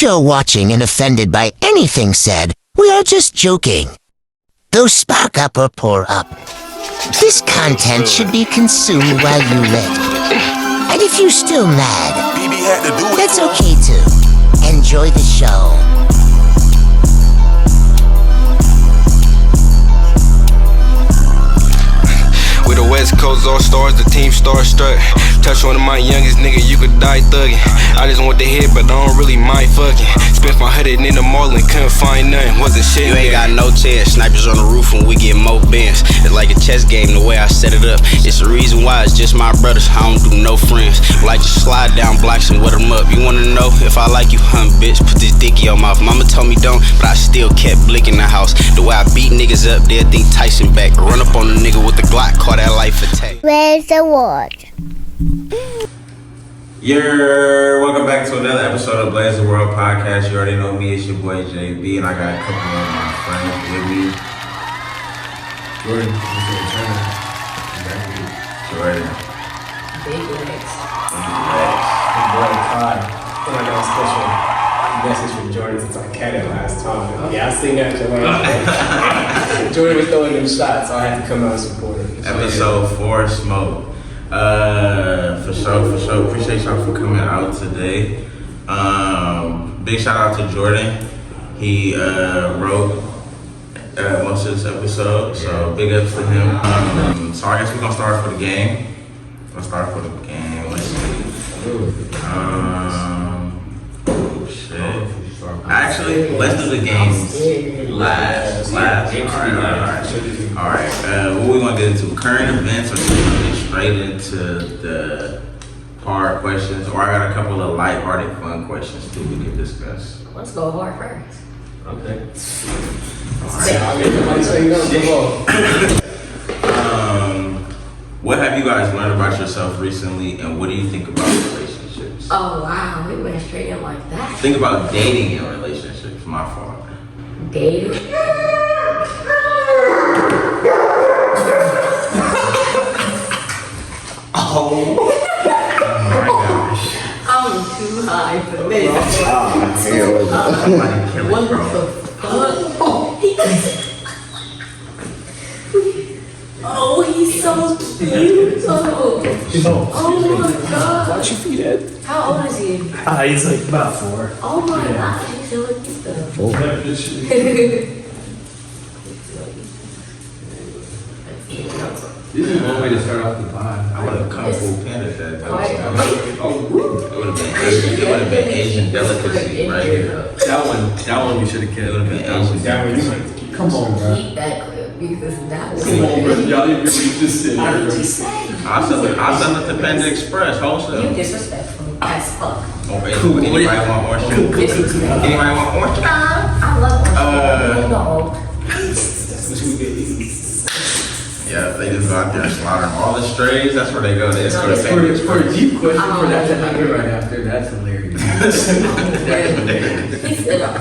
If you're watching and offended by anything said, we are just joking. Though spark up or pour up, this content should be consumed while you lit. And if you're still mad, that's okay too. Enjoy the show. We the West Coast All-Stars, the team star-struck. Touch one of my youngest, nigga, you could die thuggin'. I just want the hit, but I don't really mind fucking. Spent my 100 in the mall and couldn't find nothing. Wasn't shit. You ain't got no chance. Snipers on the roof when we get more bins. It's like a chess game the way I set it up. It's the reason why it's just my brothers. I don't do no friends. Like just slide down blocks and wet them up. You wanna know if I like you, bitch? Put this dicky on my mouth. Mama told me don't, but I still kept blicking the house. The way I beat niggas up, they'll think Tyson back. Run up on a nigga with the Glock, call that life attack. Where's the word? Welcome back to another episode of Blaze the World Podcast. You already know me, it's your boy JB, and I got a couple of my friends with me. Jordan. Big legs. Big boy Todd. And I got a special message from Jordan since I cat it last time. Yeah, I seen that Jordan. Jordan was throwing them shots, so I had to come out and support him. Episode 4, Smoke. For sure. Appreciate y'all for coming out today. Big shout out to Jordan. He wrote most of this episode, so big ups to him. So I guess we're gonna start for the game. Let's see. Actually, let's do the games last. Alright. What we gonna get into? Current events, or should we get straight into the hard questions? Or I got a couple of lighthearted, fun questions too we can discuss. Let's go hard first. Okay. What have you guys learned about yourself recently, and what do you think about relationships? Oh wow, we went straight in like that. Think about dating and relationships. My fault. Dating? Oh my gosh. I'm too high for this. What the fuck? Oh, he's so cute. Oh my god. Watch your feet, Ed. How old is he? He's like about 4. Oh my god, he's so cute stuff. This is one way to start off the pod. I would have come full pan at that. It would have been Asian delicacy right here. That one we should have kept. It would have been Asian. Come on, bro. Keep that clip because that was Come on, bro. Y'all didn't really just sit What here. did you say? I sent it to Panda Express wholesale. You disrespectful as fuck. Anybody want orange? Disrespectful. Anybody want orange? I love Yeah, they just go out there and slaughter all the strays. That's where they go. They just go to Panda For a Express. deep question for that to happen right after, that's hilarious.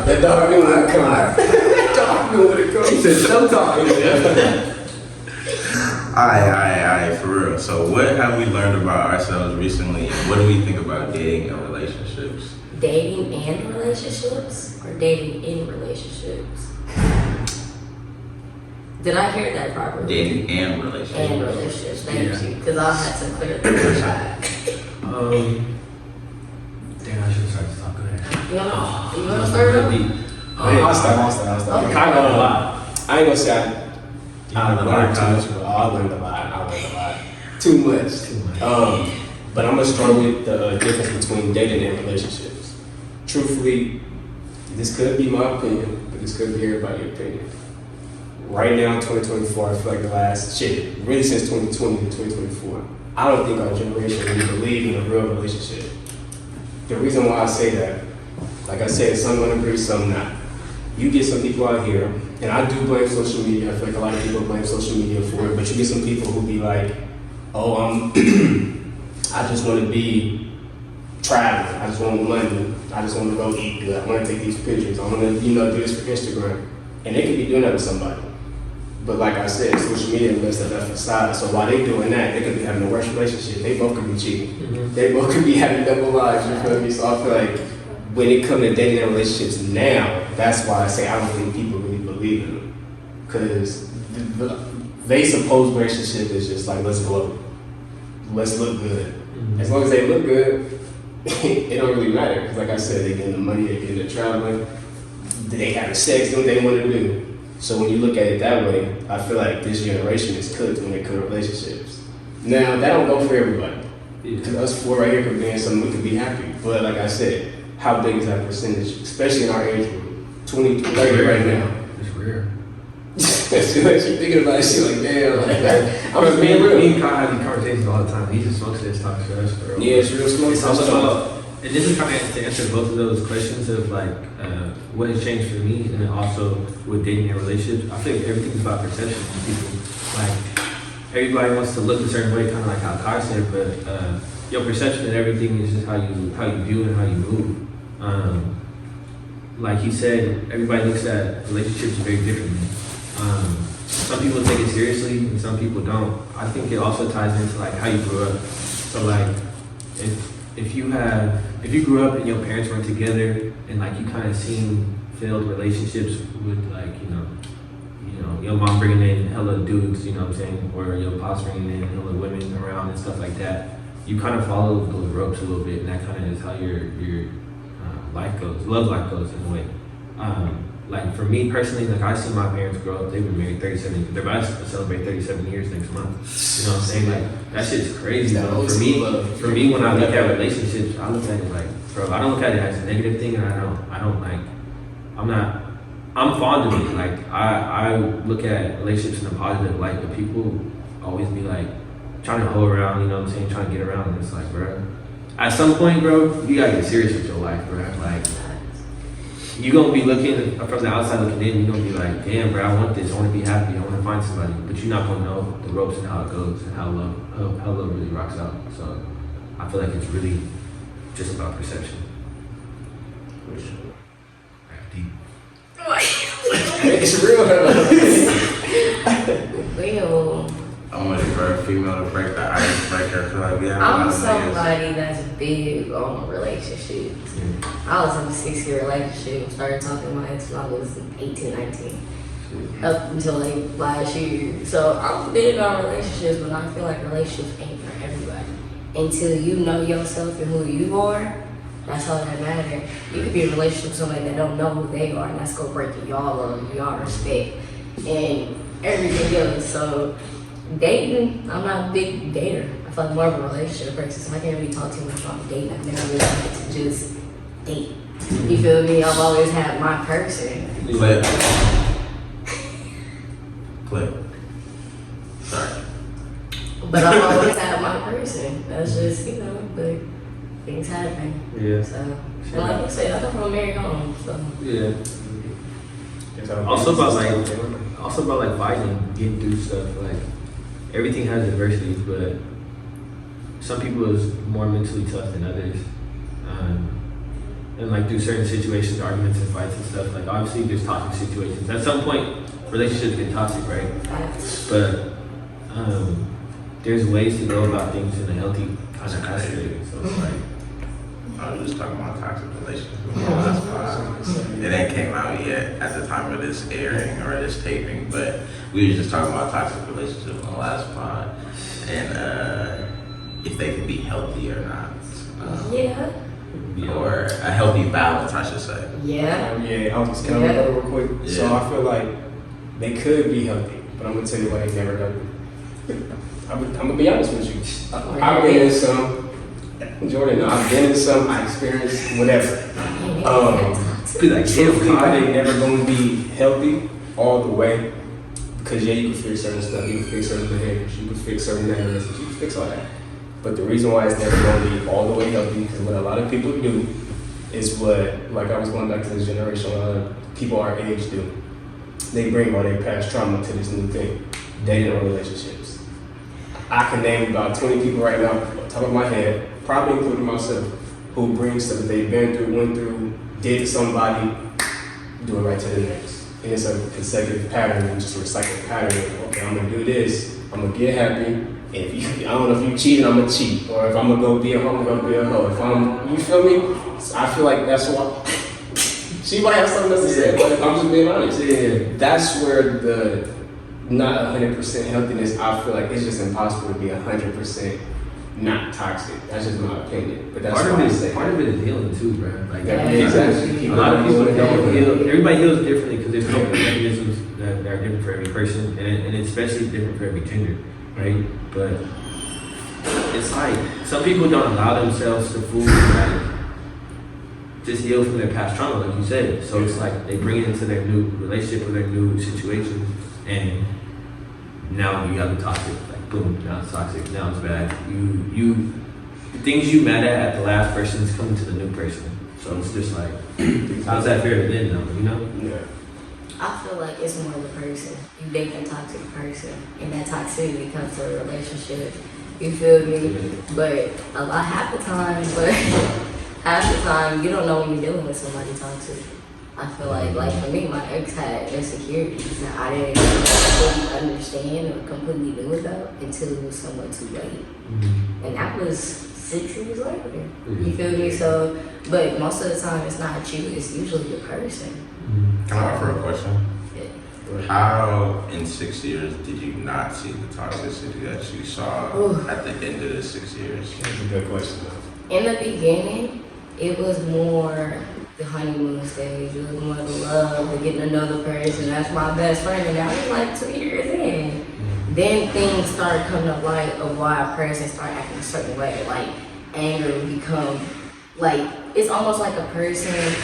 That dog knew when it come out. That dog knew when it comes. He said, "Stop talking." Alright, for real. So what have we learned about ourselves recently, and what do we think about dating and relationships? Dating and relationships, or dating in relationships? Did I hear that properly? Dating and relationships. And relationships, thank you, because I had to clear the shot. Damn, I should have started to talk. Go ahead. You want to start it? I'll start. Okay. I learned a lot. I ain't gonna say I learned too much, but I learned a lot. Too much. But I'm gonna start with the difference between dating and relationships. Truthfully, this could be my opinion, but this could be everybody's opinion. Right now, 2024, I feel like the last really since 2020 to 2024, I don't think our generation really believe in a real relationship. The reason why I say that, like I said, some gonna agree, some not. You get some people out here, and I do blame social media. I feel like a lot of people blame social media for it, but you get some people who be like, oh, I just want to be traveling. I just want money. I just want to go eat good. I want to take these pictures. I want to, do this for Instagram. And they could be doing that with somebody. But like I said, social media messed up that facade. So while they doing that, they could be having a worse relationship. They both could be cheating. Mm-hmm. They both could be having double lives, you feel me? So I feel like when it comes to dating and relationships now, that's why I say I don't think people really believe in them. Because they suppose relationship is just like, let's glow. Let's look good. As long as they look good, it don't really matter. Because like I said, they getting the money, they getting the traveling, they having sex, doing what they want to do. So when you look at it that way, I feel like this generation is cooked when it comes to relationships. Now, that don't go for everybody. Because us four right here could be in something we could be happy. But like I said, how big is that percentage? Especially in our age group. 20, 30 right now. It's rare. As soon as you're thinking about it, she's like, damn, like, I'm just being Me real. and Kyle have these conversations all the time. He just smokes this, talks to us, bro. Yeah, it's real smoke. It's also, and this is kind of to answer both of those questions of like what has changed for me, and then also with dating and relationships. I think everything's about perception for people. Like everybody wants to look a certain way, kind of like how Kai said, but your perception and everything is just how you view it and how you move. Like he said, everybody looks at relationships very differently. Some people take it seriously and some people don't. I think it also ties into like how you grew up. So like if you grew up and your parents weren't together and like you kind of seen failed relationships with like you know your mom bringing in hella dudes, you know what I'm saying, or your pops bringing in hella women around and stuff like that, you kind of follow those ropes a little bit, and that kind of is how your love life goes in a way. Like for me personally, like I see my parents grow up. They've been married 37. They're about to celebrate 37 years next month. You know what I'm saying? Like that shit's crazy. Bro. For me, when I look at relationships, I look at it like, bro, I don't look at it as a negative thing, and I'm fond of it. Like I look at relationships in a positive light, but people always be like trying to hold around. You know what I'm saying? Trying to get around, and it's like, bro, at some point, bro, you gotta get serious with your life, bro. Like. You're gonna be looking from the outside looking in, you're gonna be like, damn, bro, I want this, I wanna be happy, I wanna find somebody. But you're not gonna know the ropes and how it goes and how love really rocks out. So I feel like it's really just about perception. For sure. Deep. It's real. Real. I'm waiting for a female to break the icebreaker. So like, we have a lot I'm of somebody that's big on relationships. I was in a 6-year relationship, started talking to my ex when I was 18, 19. Up until like last year. So I'm big on relationships, but I feel like relationships ain't for everybody. Until you know yourself and who you are, that's all that matters. You could be in a relationship with somebody that don't know who they are, and that's gonna break y'all love, y'all respect, and everything else. So dating, I'm not a big dater. I feel like more of a relationship person, so I can't really talk too much about dating. I've never really had to just date. You feel me? I've always had my person. Clip. Sorry. But I've always had my person. That's just, but things happen. Yeah. So, and like I said, I come from a married home, so. Yeah. Also about like fighting, getting through stuff. Like everything has adversity, but some people is more mentally tough than others. And like through certain situations, arguments and fights and stuff, like obviously there's toxic situations. At some point, relationships get toxic, right? But there's ways to go about things in a healthy kind of aspect. So it's like, I was just talking about toxic relationships with my last pod. It ain't came out yet at the time of this airing or this taping, but we were just talking about toxic relationships on the last pod and if they could be healthy or not. Yeah. Or a healthy balance, I should say. Yeah. Yeah, I was just kind of real quick. Yeah. So I feel like they could be healthy, but I'm gonna tell you why they never healthy. I'm gonna be honest with you. I've been in some. Jordan, I've been in some. I experienced whatever. be like, Typically, they never gonna be healthy all the way. Because yeah, you can fix certain stuff, you can fix certain behaviors, you can fix certain mannerisms, you can fix all that. But the reason why it's never going to be all the way healthy is what a lot of people do is what, like I was going back to this generation, a lot of people our age do. They bring all their past trauma to this new thing, dating or relationships. I can name about 20 people right now, on top of my head, probably including myself, who bring stuff that they've been through, went through, did to somebody, do it right to the next. And it's a consecutive pattern, and just a recycled pattern of, okay, I'm gonna do this, I'm gonna get happy, If you, I don't know if you cheating, I'm gonna cheat, or if I'm gonna go be a hoe, I'm gonna be a hoe. If I'm, you feel me? I feel like that's why. She might have something else to say, but if I'm just being honest, that's where the not 100% healthiness. I feel like it's just impossible to be 100% not toxic. That's just my opinion. But that's part why I of say it. Part of it is healing too, bro. Like exactly. a lot of people don't heal. Everybody heals differently because there's coping mechanisms that are different for every person, and it's especially different for every gender, right? But it's like some people don't allow themselves to fully like just heal from their past trauma, like you said. So it's like they bring it into their new relationship or their new situation, and now you have the toxic. Like boom, now it's toxic. Now it's bad. You the things you mad at the last person is coming to the new person. So it's just like, how's that fair to them, though? You know? Yeah. I feel like it's more the person. You date a toxic person, and that toxicity comes to a relationship. You feel me? But half the time, half the time, you don't know when you're dealing with somebody toxic. I feel like for me, my ex had insecurities that I didn't fully understand or completely knew about until it was somewhat too late. And that was 6 years later. You feel me? So, but most of the time, it's not you, it's usually the person. Can I offer a question? Yeah. How in 6 years did you not see the toxicity that you saw at the end of the 6 years? That's a good question, though. In the beginning, it was more the honeymoon stage. It was more the love, the getting to know the person. That's my best friend, and that was like 2 years in. Then things started coming to light of why a person started acting a certain way. Like anger would become like it's almost like a person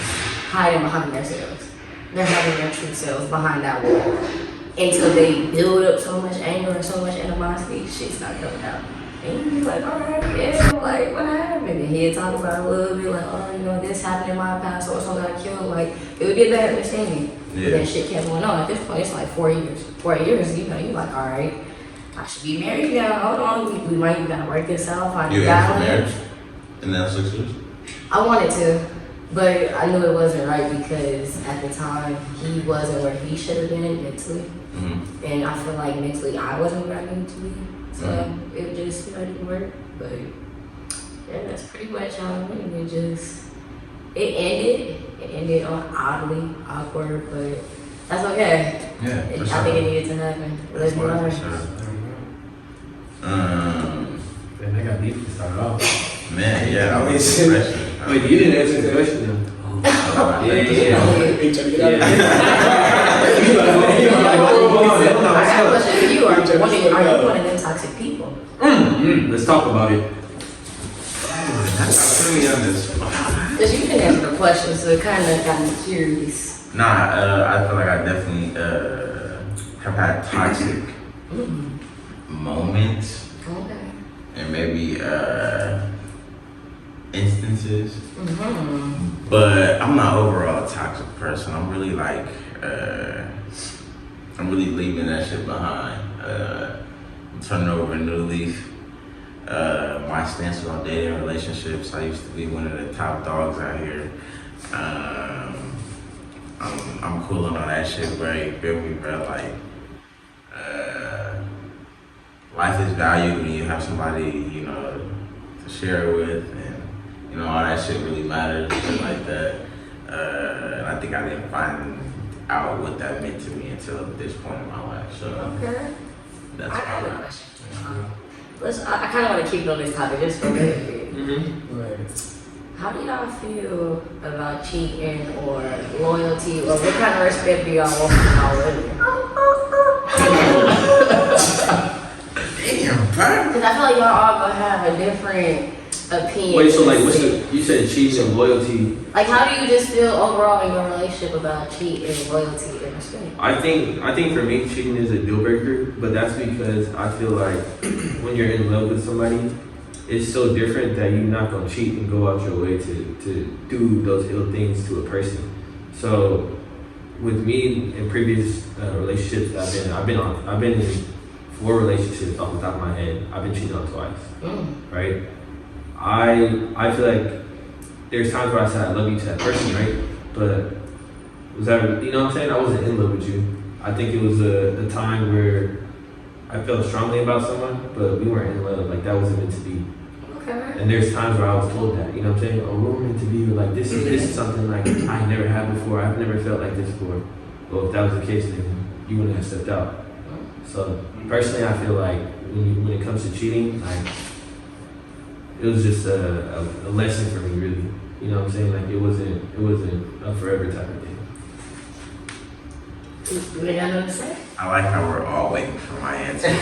hiding behind themselves. They're hiding their true selves behind that wall until they build up so much anger and so much animosity, shit start coming out. And you be like, all right, yeah, like what happened? And he'd talk about it a little bit, like, oh, you know, this happened in my past, so someone got killed. Like it would be a better understanding. Yeah. Then shit kept going on. At this point, it's like 4 years. 4 years, you know, you're like, all right, I should be married now. Hold on, we might gotta work this out. Find You a asked for balance. marriage in that 6 years? I wanted to, but I knew it wasn't right because at the time he wasn't where he should have been mentally, and I feel like mentally I wasn't where I needed to be. So it just didn't work. But yeah, that's pretty much how it went. It ended on oddly awkward, but that's okay. Yeah, I think it needed to happen. Let's be honest. Man, I got deep to start off. Man, yeah, that was a question. Wait, you didn't answer the question though. I got a question for you. Are you one of them toxic people? Let's talk about it. That's really on this. Because you didn't answer the question, so it kind of got me curious. Nah, I feel like I definitely have had toxic moments Okay. and maybe instances. But I'm not overall a toxic person. I'm really like, I'm really leaving that shit behind. Turning over a new leaf. My stance on dating and relationships, I used to be one of the top dogs out here. I'm cool on that shit, bro. You feel me, bro? Like, life is valued when you have somebody, you know, to share it with, and you know, all that shit really matters, shit like that. And I think I didn't find out what that meant to me until this point in my life. So Okay. that's I got a my question. I kind of want to keep it on this topic just for a minute. How do y'all feel about cheating or loyalty, or what kind of respect do y'all want from y'all women? Damn, bro. Because I feel like y'all all gonna have a different opinion. Wait, so like, you said cheating and loyalty. Like, how do you just feel overall in your relationship about cheating, loyalty, and respect? I think for me, cheating is a deal breaker, but that's because I feel like when you're in love with somebody, it's so different that you're not gonna cheat and go out your way to do those ill things to a person. So with me in previous relationships that I've been in 4 relationships off the top of my head. I've been cheated on twice, right? I feel like there's times where I said I love you to that person, right? But was that, you know what I'm saying? I wasn't in love with you. I think it was a time where I I felt strongly about someone, but we weren't in love. Like that wasn't meant to be. Okay. And there's times where I was told that, you know what I'm saying? Oh, we're meant to be, or like this is something like I never had before. I've never felt like this before. Well, if that was the case, then you wouldn't have stepped out. So personally, I feel like when it comes to cheating, like it was just a lesson for me, really. You know what I'm saying? Like it wasn't a forever type of thing. You ain't got nothing to say? I like how we're all waiting for my answer.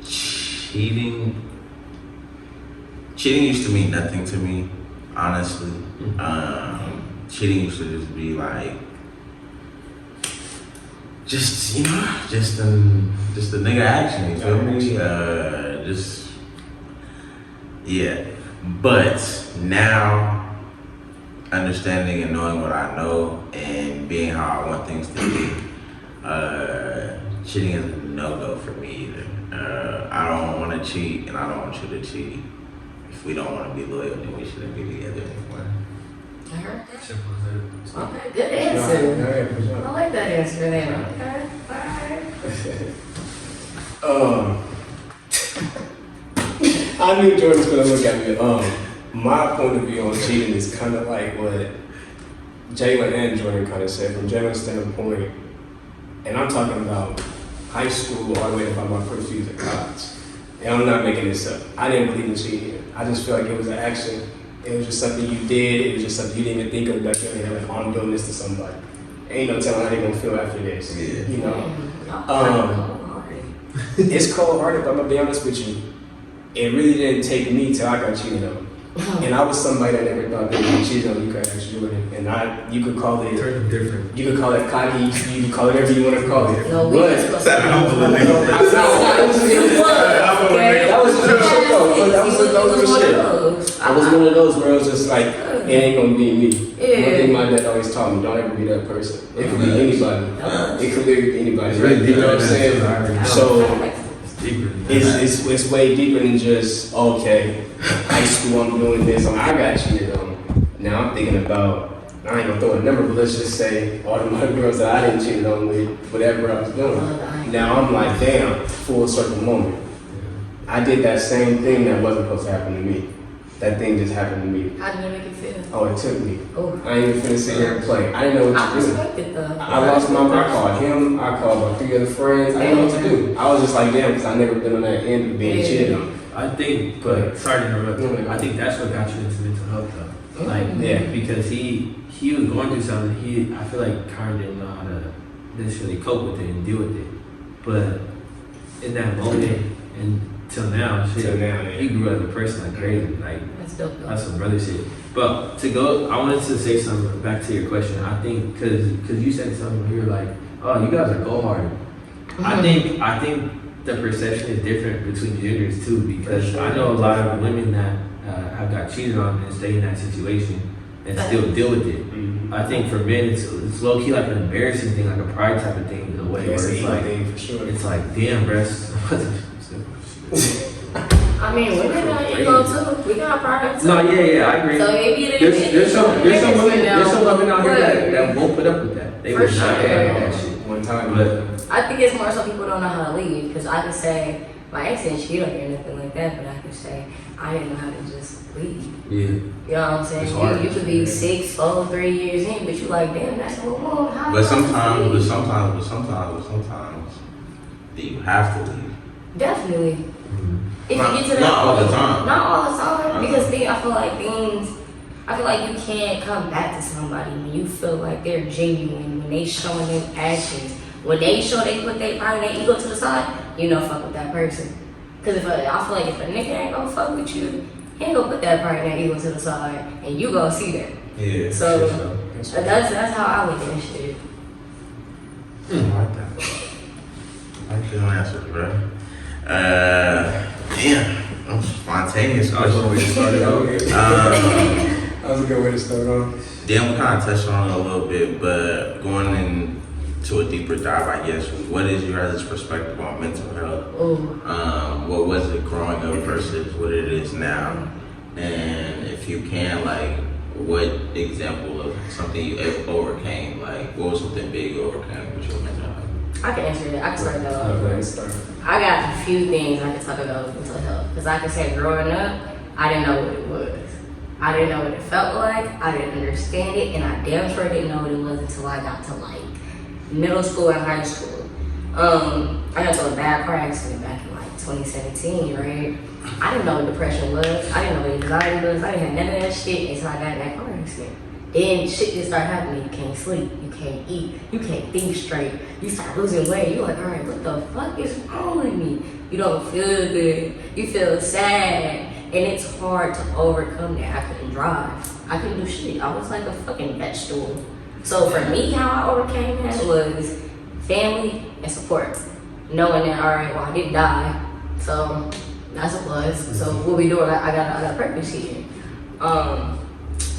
Cheating used to mean nothing to me, honestly. Cheating used to just be like, just the nigga action, you feel me? Yeah. But now, understanding and knowing what I know and being how I want things to be, cheating is a no-go for me either. I don't want to cheat, and I don't want you to cheat. If we don't want to be loyal, then we shouldn't be together anymore. I heard that. Simple as that. Okay, good answer. I like that answer there. Okay, alright. I knew Jordan was gonna look at me. My point of view on cheating is kind of like what Jalen and Jordan kind of said. From Jalen's standpoint, and I'm talking about high school all the way to about my first years of college. And I'm not making this up. I didn't believe in cheating. I just feel like it was an action. It was just something you did. It was just something you didn't even think of back then. Like, oh, I'm doing this to somebody. Ain't no telling how they gonna feel after this. Yeah. You know. It's cold-hearted, but I'm gonna be honest with you. It really didn't take me till I got cheated on. And I was somebody that never thought that you could cheat on. You could actually do it, and you could call it Different. You could call it cocky. You could call it whatever you want to call it. No, we But just supposed to that was just shit though. That was shit. I was one of those where it was just like, it ain't gonna be me. One thing my dad always taught me: don't ever be that person. It could be anybody. It could literally be anybody. You know what I'm saying? So it's way deeper than just okay. High school, I'm doing this. I got cheated on. Now I'm thinking about. I ain't gonna throw a number, but let's just say all the my girls that I didn't cheat on with, whatever I was doing. Now I'm like, damn, full circle moment. I did that same thing that wasn't supposed to happen to me. That thing just happened to me. How did it make you feel? Oh, it took me. Oh. I ain't even finna sit here and play. I didn't know what I to do. respect it though. I lost my mind. I called him. I called my 3 other friends. I didn't know what to do. I was just like, damn, because I never been on that end of being cheated on. I think, but sorry to interrupt. I think that's what got you into mental health though. Like, Yeah. because he was going through something. I feel like Karen didn't know how to necessarily cope with it and deal with it. But in that moment and till now, shit, Till now, yeah. he grew as a person like crazy. Like That's dope though. that's some brother shit. But to go, I wanted to say something back to your question. I think because you said something where you were like, oh, you guys are go hard. I think the perception is different between genders too, because I know a lot of women that have got cheated on and stay in that situation and still deal with it. I think for men it's low key like an embarrassing thing, like a pride type of thing in a way, Yeah, where it's like thing for sure. it's like damn, breast. I mean, women got ego too. We got pride too. No, yeah, I agree. So maybe it There's some women out here But- that won't put up with that. They For will not sure. put up with that shit. One time, But I think it's more so people don't know how to leave. Because I could say, my ex didn't cheat on me or nothing like that, but I could say, I didn't know how to just leave. yeah. You know what I'm saying? It's hard. You could be 6, 4, 3 years in, but you like, damn, that's a little how But do I sometimes, leave? you have to leave. Definitely. If Not- you get to that not all the point- time. Not all the time. Because I feel like you can't come back to somebody when you feel like they're genuine, when they showing their actions, when they show they put their pride and their ego to the side, you know, fuck with that person. Because I feel like if a nigga ain't gonna fuck with you, he ain't gonna put that pride and that ego to the side, and you gonna see that. Yeah. So that's how I look at this shit. I like that. I like your answers, bro. Damn, I'm spontaneous. I was already started out here. that was a good way to start off. Then we kind of touched on it a little bit, but going into a deeper dive, I guess, what is your guys' perspective on mental health? Ooh. What was it growing up versus what it is now? And if you can, like, what example of something you overcame? Like, what was something big you overcame with your mental health? I can answer that. I can start that off. Okay, start. I got a few things I can talk about with mental health. Because I can say growing up, I didn't know what it was. I didn't know what it felt like. I didn't understand it. And I damn sure didn't know what it was until I got to like middle school and high school. I got to a bad car accident back in like 2017, right? I didn't know what depression was. I didn't know what anxiety was. I didn't have none of that shit until I got in that car accident. Then shit just started happening. You can't sleep. You can't eat. You can't think straight. You start losing weight. You're like, all right, what the fuck is wrong with me? You don't feel good. You feel sad. And it's hard to overcome that. I couldn't drive. I couldn't do shit. I was like a fucking vegetable. So for me, how I overcame that was family and support. Knowing that, all right, well, I didn't die. So that's a plus. So what we doing? I got purpose here.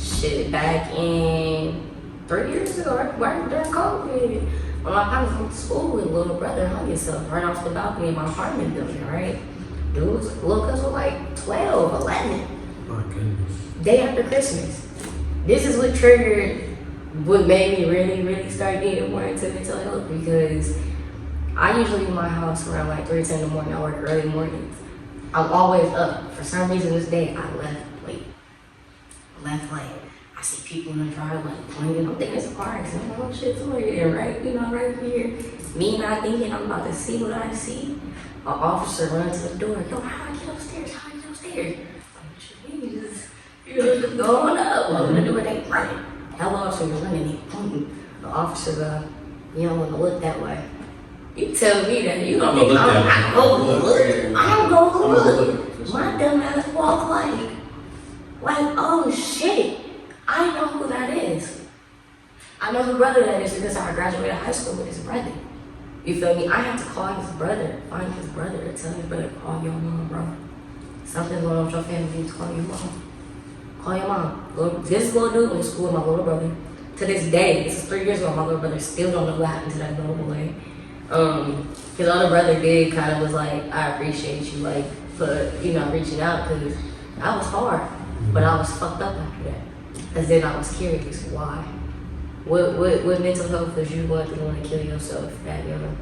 Shit, back in 3 years ago, right during COVID, when my parents went to school with little brother hung himself right off the balcony of my apartment building, right? Dudes, little cuz was like 12, 11. My goodness. Day after Christmas. This is what triggered what made me really start getting more into mental health, because I usually leave my house around like 3, 10 in the morning. I work early mornings. I'm always up. For some reason this day, I left late. I see people in the driveway pointing. I'm thinking it's a car accident. Oh shit, somebody there, right? You know, right here. Me not thinking I'm about to see what I see. An officer runs to the door. Yo, how do I get upstairs? How do I get upstairs? You just going up. Open the door, they running. That officer was running, he pointing. The officer, you don't want to look that way. You tell me that you don't think I'm gonna look. My dumb ass walk like, oh shit. I know who that is. I know who brother that is because I graduated high school with his brother. You feel me? I have to call his brother, find his brother, and tell his brother, call your mom, bro. Something's going on with your family, you call your mom. Call your mom. This little dude went to school with my little brother. To this day, this is 3 years ago, my little brother still don't know what happened to that little boy. His other brother did kind of was like, I appreciate you, like, for, reaching out, because that was hard. But I was fucked up after that. Because then I was curious, why? What mental health was you going through to want to kill yourself that young?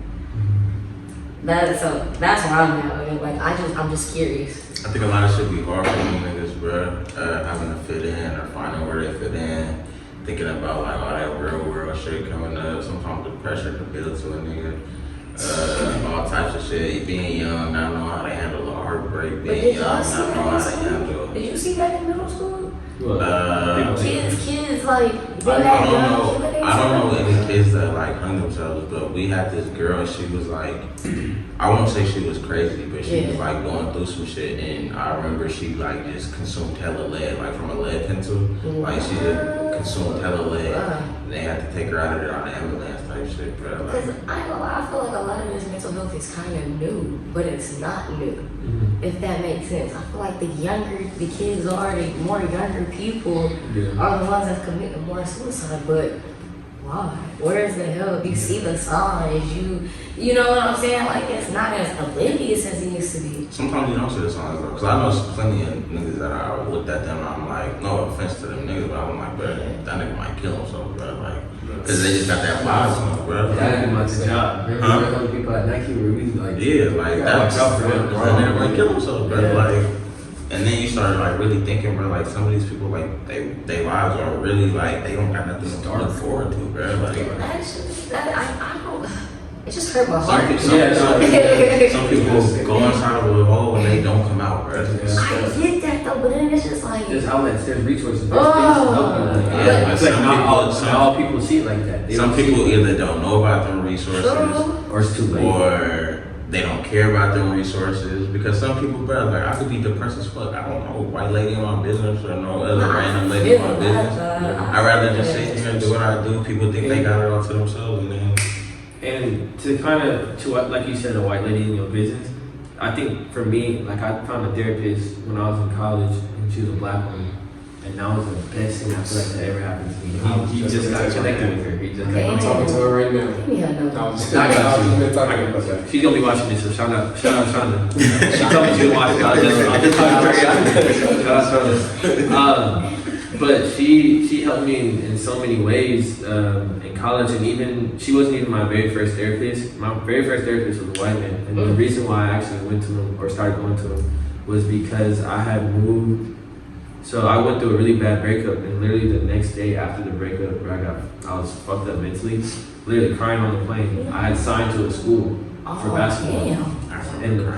That's where I'm at. Like, I'm just curious. I think a lot of shit be hard for them niggas, bro. Having to fit in or finding where they fit in. Thinking about like all that real world shit coming up. Sometimes the pressure to build to a nigga. All types of shit. Being young, not knowing how to handle a heartbreak. Being young, not knowing how to handle. Did you see that in middle school? Kids like I don't know any kids that like hung themselves, but we had this girl. She was like, I won't say she was crazy, but she was like going through some shit, and I remember she like just consumed hella lead, like from a lead pencil. Like she just consumed hella lead. And they had to take her out of there on the ambulance type shit, bro. Because I feel like a lot of this mental health is kind of new, but it's not new. If that makes sense. I feel like the younger the kids are, the more younger people are the ones that commit more suicide. But why? Where's the help? You see the signs. You know what I'm saying? Like, it's not as oblivious as it used to be. Sometimes you don't see the signs though, because I know plenty of niggas that I looked at them and I'm like, no offense to them niggas, but I'm like, bro, that nigga might kill himself, bro. Like, because they just got that vibe on them, bro. That my job. Remember people at Nike were really like, that was tough for them. That nigga might kill himself, bro. Like, and then you start like really thinking, bro, like some of these people, like they lives are really like they don't got nothing to look forward to, bro. Like, I don't. It just hurt my some heart. people go inside of a hole and they don't come out, bro. I get that though, but then it's just like there's outlets, there's resources, there's but it's like not all people see it like that. Some people either don't know about them resources, or it's too late, or they don't care about them resources. Because some people, bro, like I could be depressed as fuck. I don't know, white lady in my business or no other random lady in my business. I'd rather just sit here and do what I do. People think they got it all to themselves, and then. And to kind of, like you said, a white lady in your business, I think for me, like I found a therapist when I was in college, and she was a black woman, and that was the best thing I feel like that ever happened to me. He just got connected with her. I'm talking to her right now. She's gonna be watching this, so shout out Shonda. She told me she was watching. I'll just talk to her. Shout out Shonda. But she helped me in so many ways in college, and even she wasn't even my very first therapist. My very first therapist was a white man, and the reason why I actually went to him or started going to him was because I had moved. So I went through a really bad breakup, and literally the next day after the breakup, where I was fucked up mentally, literally crying on the plane. I had signed to a school for basketball, and I don't know.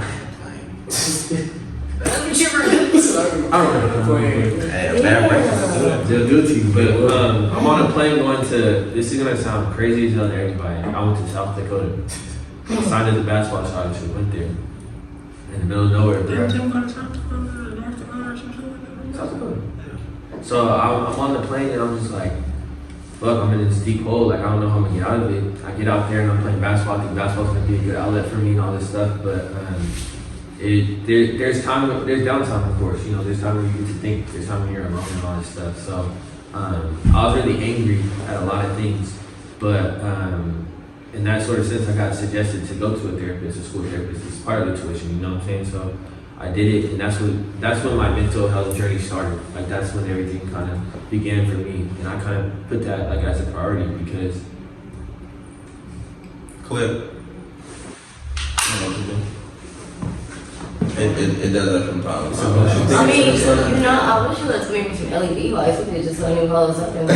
They'll do it to you, but I'm on a plane going to. This is gonna sound crazy as hell to everybody. I went to South Dakota. I signed as a basketball scholarship. Went there in the middle of nowhere. South Dakota. So I'm on the plane and I'm just like, fuck, I'm in this deep hole. Like I don't know how I'm gonna get out of it. I get out there and I'm playing basketball. I think basketball's gonna be a good outlet for me and all this stuff, but. There's downtime, of course. You know, there's time where you get to think. There's time when you're alone and all this stuff. So I was really angry at a lot of things, but in that sort of sense, I got suggested to go to a therapist, a school therapist. It's part of the tuition. You know what I'm saying? So I did it, and that's when my mental health journey started. Like that's when everything kind of began for me, and I kind of put that like as a priority because. Clip. It does that from time to time. I mean, you know, I wish you would have maybe some LED lights. We could just let him call us up and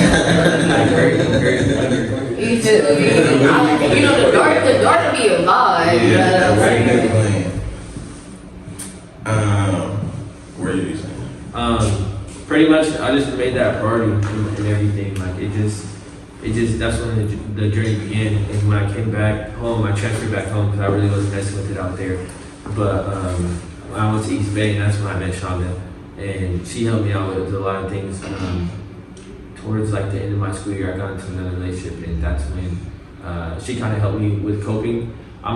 you know, the dark would be a vibe. Yeah, where are you saying? Pretty much, I just made that priority and everything. Like it just that's when the journey began. And when I came back home, I transferred back home because I really wasn't messing with it out there. But when I went to East Bay, and that's when I met Shonda, and she helped me out with a lot of things. Towards like the end of my school year, I got into another relationship, and that's when she kind of helped me with coping. I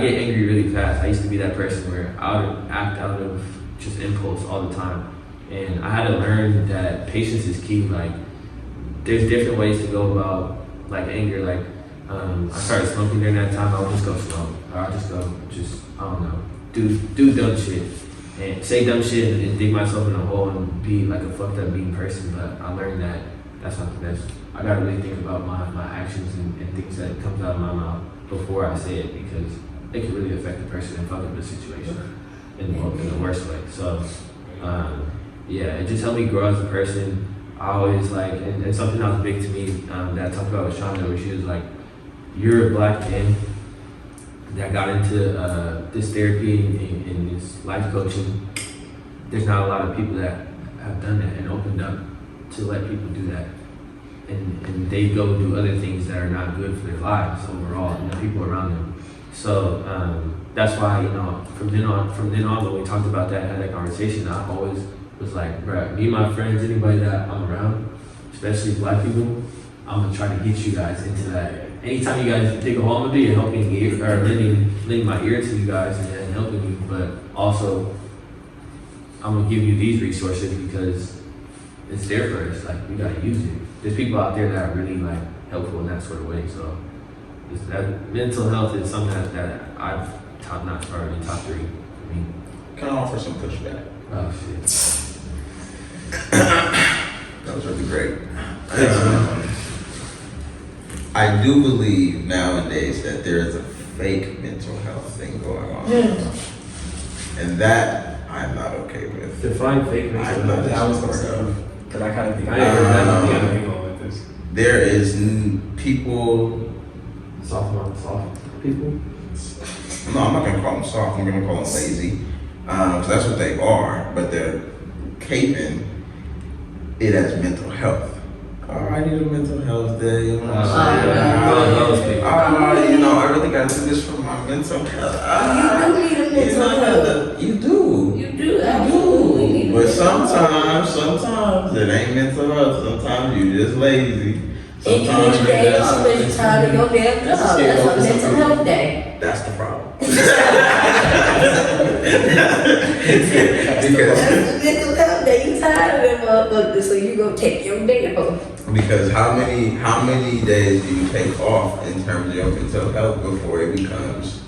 get angry really fast. I used to be that person where I would act out of just impulse all the time, and I had to learn that patience is key. Like, there's different ways to go about like anger. Like, I started smoking during that time. I would just go smoke, or I I don't know, do dumb shit and say dumb shit and dig myself in a hole and be like a fucked up mean person. But I learned that that's not the best. I gotta really think about my actions and things that comes out of my mouth before I say it, because it can really affect the person and fuck up the situation in the worst way. So yeah, it just helped me grow as a person. I always like, and something that was big to me that I talked about with Shonda, where she was like, you're a black man that got into this therapy and this life coaching. There's not a lot of people that have done that and opened up to let people do that. And they go do other things that are not good for their lives overall and the people around them. So that's why, you know, from then on when we talked about that, had that conversation, I always was like, bruh, me and my friends, anybody that I'm around, especially black people, I'm gonna try to get you guys into that. Anytime you guys dig a hole, I'm gonna be a helping ear, or lending my ear to you guys and helping you, but also I'm gonna give you these resources because it's there for us. Like, we gotta use it. There's people out there that are really like helpful in that sort of way. So that mental health is something that I've top notch priority, top 3 for me. Can I offer some pushback? Oh shit. That was really great. I do believe nowadays that there is a fake mental health thing going on. And that I'm not okay with. Define fake mental health. I was going to say, because I kind of think I ain't heard that. with this. There is people. Soft people? No, I'm not gonna call them soft. I'm gonna call them lazy. Because that's what they are. But they're caping it as mental health. Oh, I need a mental health day. You know what I'm saying? You know, I really got to do this for my mental health. You need a mental health. You do. You do, absolutely. But sometimes it ain't mental health. Sometimes you just lazy. Sometimes you just spend time in your damn job. That's a mental health day. That's the problem. Because mental health day, you tired of them motherfuckers, so you gonna take your day off. Because how many days do you take off in terms of your mental health before it becomes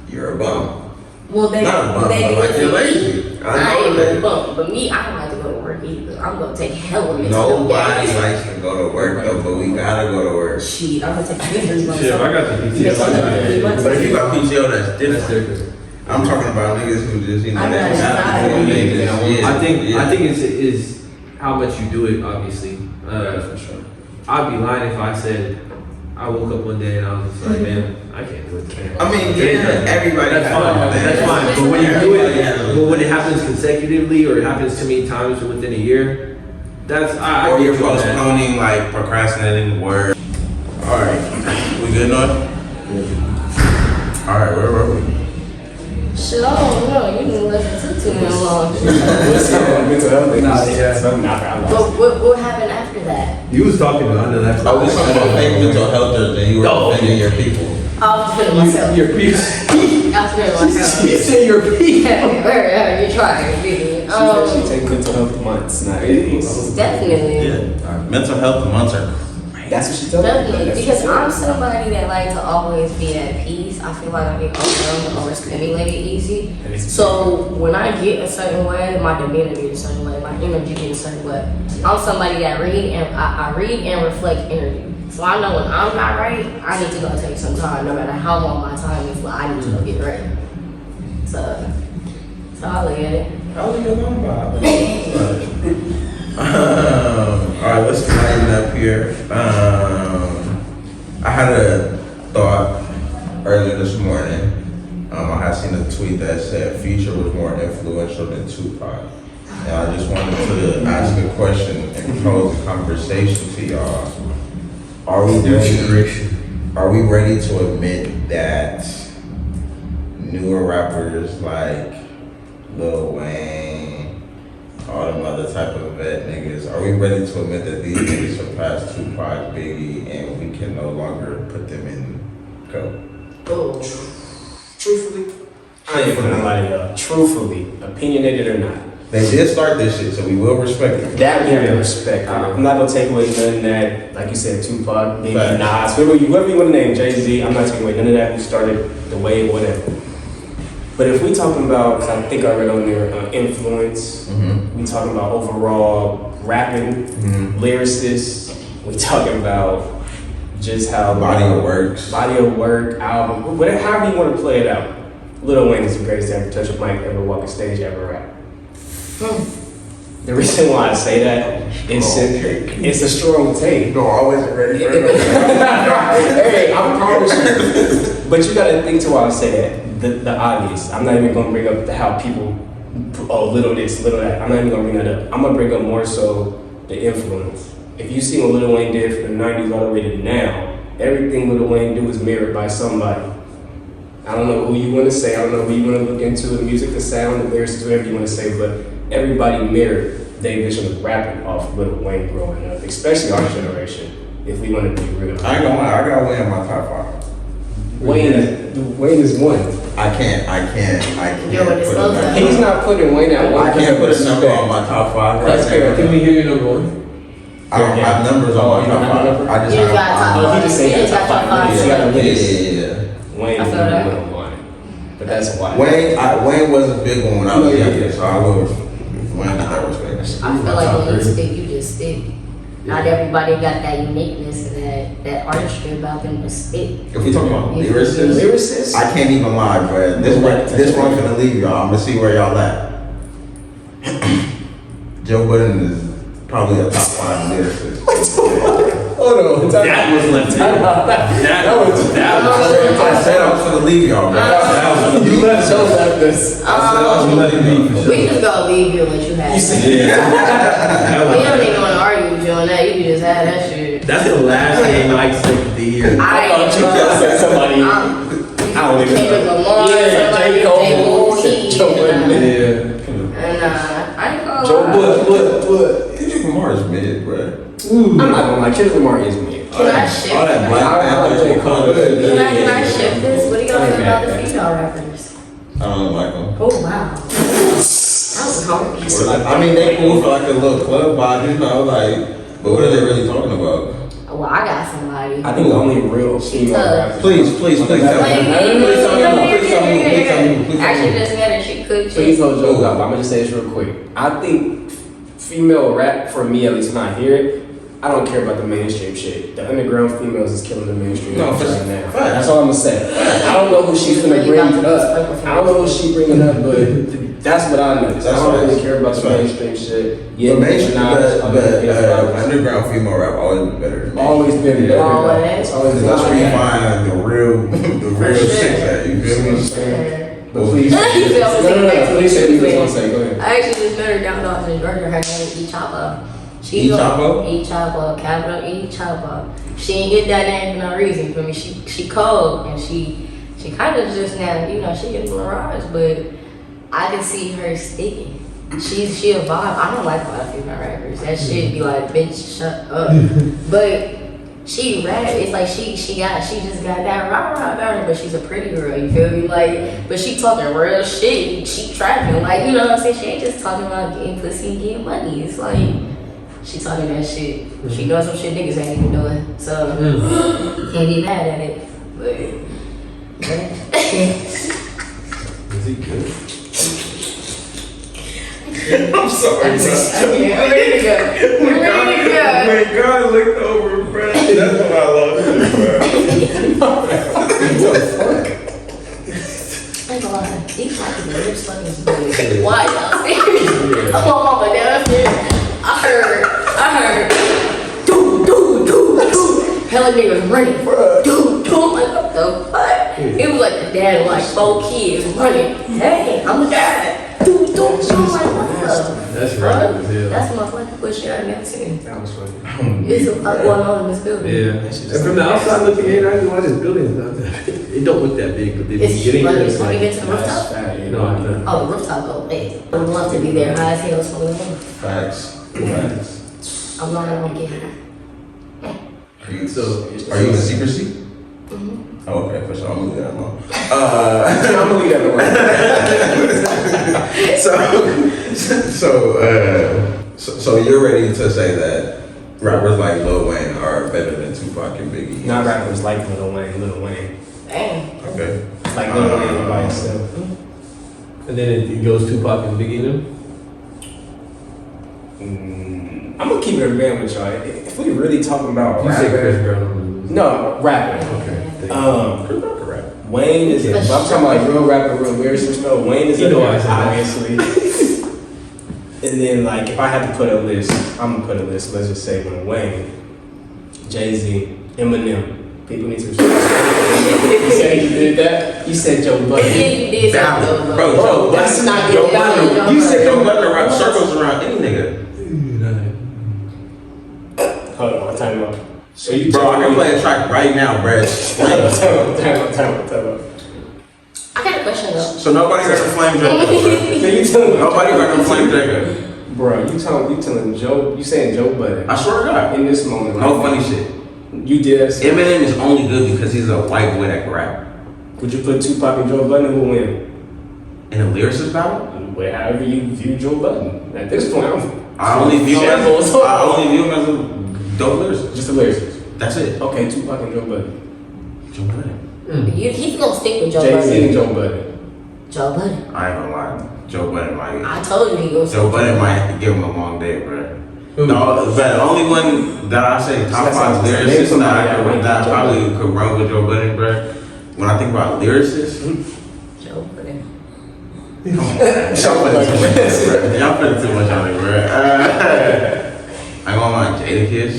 you're a bum? Well, they, Not a bump, they but do like it you're for me. lazy. I I know ain't that. gonna bump, but me, I don't like to go to work either. I'm gonna take hell of it. Nobody likes to go to work though, but we gotta go to work. Shit, I'm gonna take 3 months. Shit, if I got the PTO, But if you got PTO, that's that's different. different. I'm talking about niggas who just, you know, I they know, got it's it. not. They just- yeah, I think yeah. it's how much you do it. Obviously, For sure. I'd be lying if I said I woke up one day and I was just like, man, I can't do it. I mean, yeah, everybody That's has fine. that. That's fine. But when you do Everybody has it, a- but when it happens consecutively or it happens too many times within a year, that's I Or get you're you on that. postponing, like procrastinating work. Alright, we good enough? Alright, where were we? Shit, I don't know. You didn't listen to too long. Mental health. Nah, yeah. But what happened after that? You was talking about I know that's Oh, we talking about fake mental health, then you were Oh, offending your people. I was feeling myself. your piece. I was feeling myself. You said your piece. Yeah, you trying, baby. She take mental health months, not days. Definitely. Yeah, mental health months are That's what she told me. Definitely, because I'm somebody that like to always be at peace. I feel like I get overwhelmed or overstimulated easy. So when I get a certain way, my demeanor get a certain way, my energy get a certain way. I'm somebody that read and I read and reflect energy. So I know when I'm not right, I need to go take some time, no matter how long my time is. But I need to go get ready. So I look at it. How are you going about? Alright, let's lighten up here. I had a thought earlier this morning. I had seen a tweet that said Future was more influential than Tupac. And I just wanted to ask a question and pose a conversation to y'all. Are we ready to admit that newer rappers like Lil Wayne, all them other type of vet niggas, are we ready to admit that these niggas surpassed Tupac, Biggie, and we can no longer put them in go? Oh, Truthfully, I ain't gonna lie to y'all. Truthfully, opinionated or not, They did start this shit, so we will respect it. that we have to respect. I'm not gonna take away nothing that, like you said, Tupac, maybe Facts. Nas, whoever you want to name, Jay-Z. I'm not taking away none of that. We started the wave, whatever. But if we talking about, 'cause I think I read on there, influence. We talking about overall rapping, lyricists. We talking about just how Body of works. body of work, album, whatever, however you want to play it out. Lil Wayne is the greatest to ever touch a mic, ever walk a stage, ever rap. The reason why I say that is it's a strong take. You're always ready for it. Hey, I promise you. But you gotta think to why I say that. The obvious. I'm not even gonna bring up how people, little this, little that. I'm not even gonna bring that up. I'm gonna bring up more so the influence. If you see what Lil Wayne did from the 90s all the way to now, everything Lil Wayne do is mirrored by somebody. I don't know who you want to say. I don't know who you want to look into, the music, the sound, the lyrics, whatever you want to say, but everybody mirrored their vision of rapping off of Lil Wayne growing up, especially our generation, if we want to be real. I ain't gonna lie, I got Wayne in my top 5. Wayne is one. I can't Yo, but it's put low him down. at- He's not putting Wayne at one. I can't put a number on my top 5 right That's fair. now. Can we hear your number one? I don't have numbers on my You don't top have a 5. number? I just You have got top Oh, he just said Yeah, he got top five. five. He got a yeah, list. yeah. Wayne I is feel that. number one. But that's why. Wayne was a big one when I was Yeah. younger, so I will Wayne get that respect. I feel like when you stick, you just stick. Not everybody got that uniqueness and that artistry about them to stick. If we talk about Yeah. lyricists, Lyricists? I can't even lie, bro. This one finna leave y'all. I'm gonna see where y'all at. Joe Budden is probably a top 5 lyricist. Hold on. That was left handed. I said I was finna leave y'all, bro. You left Joe left this. I said I was finna leave y'all. We just gonna leave you and let you have it. We don't even want to argue with you on that. You can just have that shit. That's the last game Mike said of the year. I thought you just said somebody. I don't even Kendrick know. Lamar, Yeah, somebody, J. Cole, J. Cole, Joe Budden. Yeah. And I ain't gonna Joe lie. Budden. Kendrick Lamar is mid, bro. I'm not gonna lie, Kendrick Lamar is me. Can I shift All that this? Black Panther shit cool. Can I shift this? What do y'all think about the female rappers? I don't like them. Oh wow. That was hard. I mean, they cool for like a little club vibe, you know, like, but what are they really talking about? Well, I got somebody. I think the only real female rapper. Please tell me. Please tell me. Actually, just met her. She could. Please no joke up. I'm gonna just say this real quick. I think female rap, for me at least, when I hear it, I don't care about the mainstream shit. The underground females is killing the mainstream right now. That's all I'm gonna say. I don't know who she's gonna bring up. I don't know who she's bringing up, but that's what I know. I don't really care about the mainstream shit. Yeah, underground female rap always been better than me. Always been better. It's always been That's where you better. find the real shit at. You feel me? But please, no, please say what you gonna say. Go ahead. I actually just met her down off in Georgia. Her name is E-Choppa. E-Choppa? E-Choppa, capital E-Choppa. She ain't get that name for no reason. For me, she cold and she kind of just now, you know, she getting a rise, but I can see her sticking. She a vibe. I don't like a lot of female rappers. That shit be like, bitch, shut up. But she rap. It's like she just got that rah about her, but she's a pretty girl. You feel me? Like, but she talking real shit. She trapping. Like, you know what I'm saying? She ain't just talking about getting pussy and getting money. It's like she talking that shit. She knows some shit niggas ain't even doing. So can't be mad at it. But Is he good? I'm sorry, bro. I'm ready to go. When God looked over, bro, that's what I love, bro. I ain't gonna lie, these fucking lips fucking good. Why y'all serious? I'm on mama downstairs. I heard, do. Hella niggas running. Do. I'm like, what the fuck? It was like the dad of like 4 kids running. Hey, I'm the dad. Do. I'm like, what the That's fuck? random as hell. That's my fucking push I've never seen. That was funny. It's a lot going on in this building. Yeah. And from the outside looking in, I didn't watch this building. It don't look that big, but then It's you get in here, it's when you like, get to the rooftop. no, I'm not. Oh, the rooftop go big. I would love to be there. High as hell, so Facts. I'm not gonna get high. Are you in secrecy? Mm-hmm. Oh, okay, for sure. I'm gonna leave that alone. I'm gonna leave that alone. So you're ready to say that rappers like Lil Wayne are better than Tupac and Biggie? Not rappers like Lil Wayne. Dang. Okay. Like Lil Wayne by himself. And then it goes Tupac and Biggie then? I'm gonna keep it a band with y'all. If we really talking about You say Chris rapping, Brown. no rapping. Okay. Chris Brown can rap. Wayne is. If I'm talking about like real rapper, real lyricist, though. Wayne is You know I said that. obviously. And then like if I had to put a list, I'm gonna put a list. Let's just say when Wayne, Jay-Z, Eminem. People need to respect. You said you did that. You said Joe Budden. You did something, Bro, Joe, That's not Joe good. Budden. You said Joe Budden wrap circles around any nigga. Hold on, time out. So you Bro, I can play a track right now, bro. Time out. I got a question though. So nobody got to flame Joe Budden, bro. Then you telling Nobody got to flame Draco. Bro, you telling Joe, you saying Joe Budden. I swear to God. In this moment. No funny shit. You did that. Eminem is only good because he's a white boy that can rap. Would you put Tupac and Joe Budden, who will win? In a lyricist battle? However you view Joe Budden. At this point, I only view him as a dope lyricist. just a lyricist. That's it. Okay, Tupac and Joe Budden. Joe Budden. He's gonna stick with Joe Jay-Z and Budden. Joe Budden. Joe Budden. I ain't gonna lie. Joe Budden might. I told you he goes. Joe Budden might give him a long day, bro. No, but the only one that I say top 5 lyricists that probably could run with Joe Budden, bro. When I think about lyricists, Joe Budden. come on, man. Y'all putting too much on it, bro. Y'all putting too much on it, bro. I'm going on Jadakiss.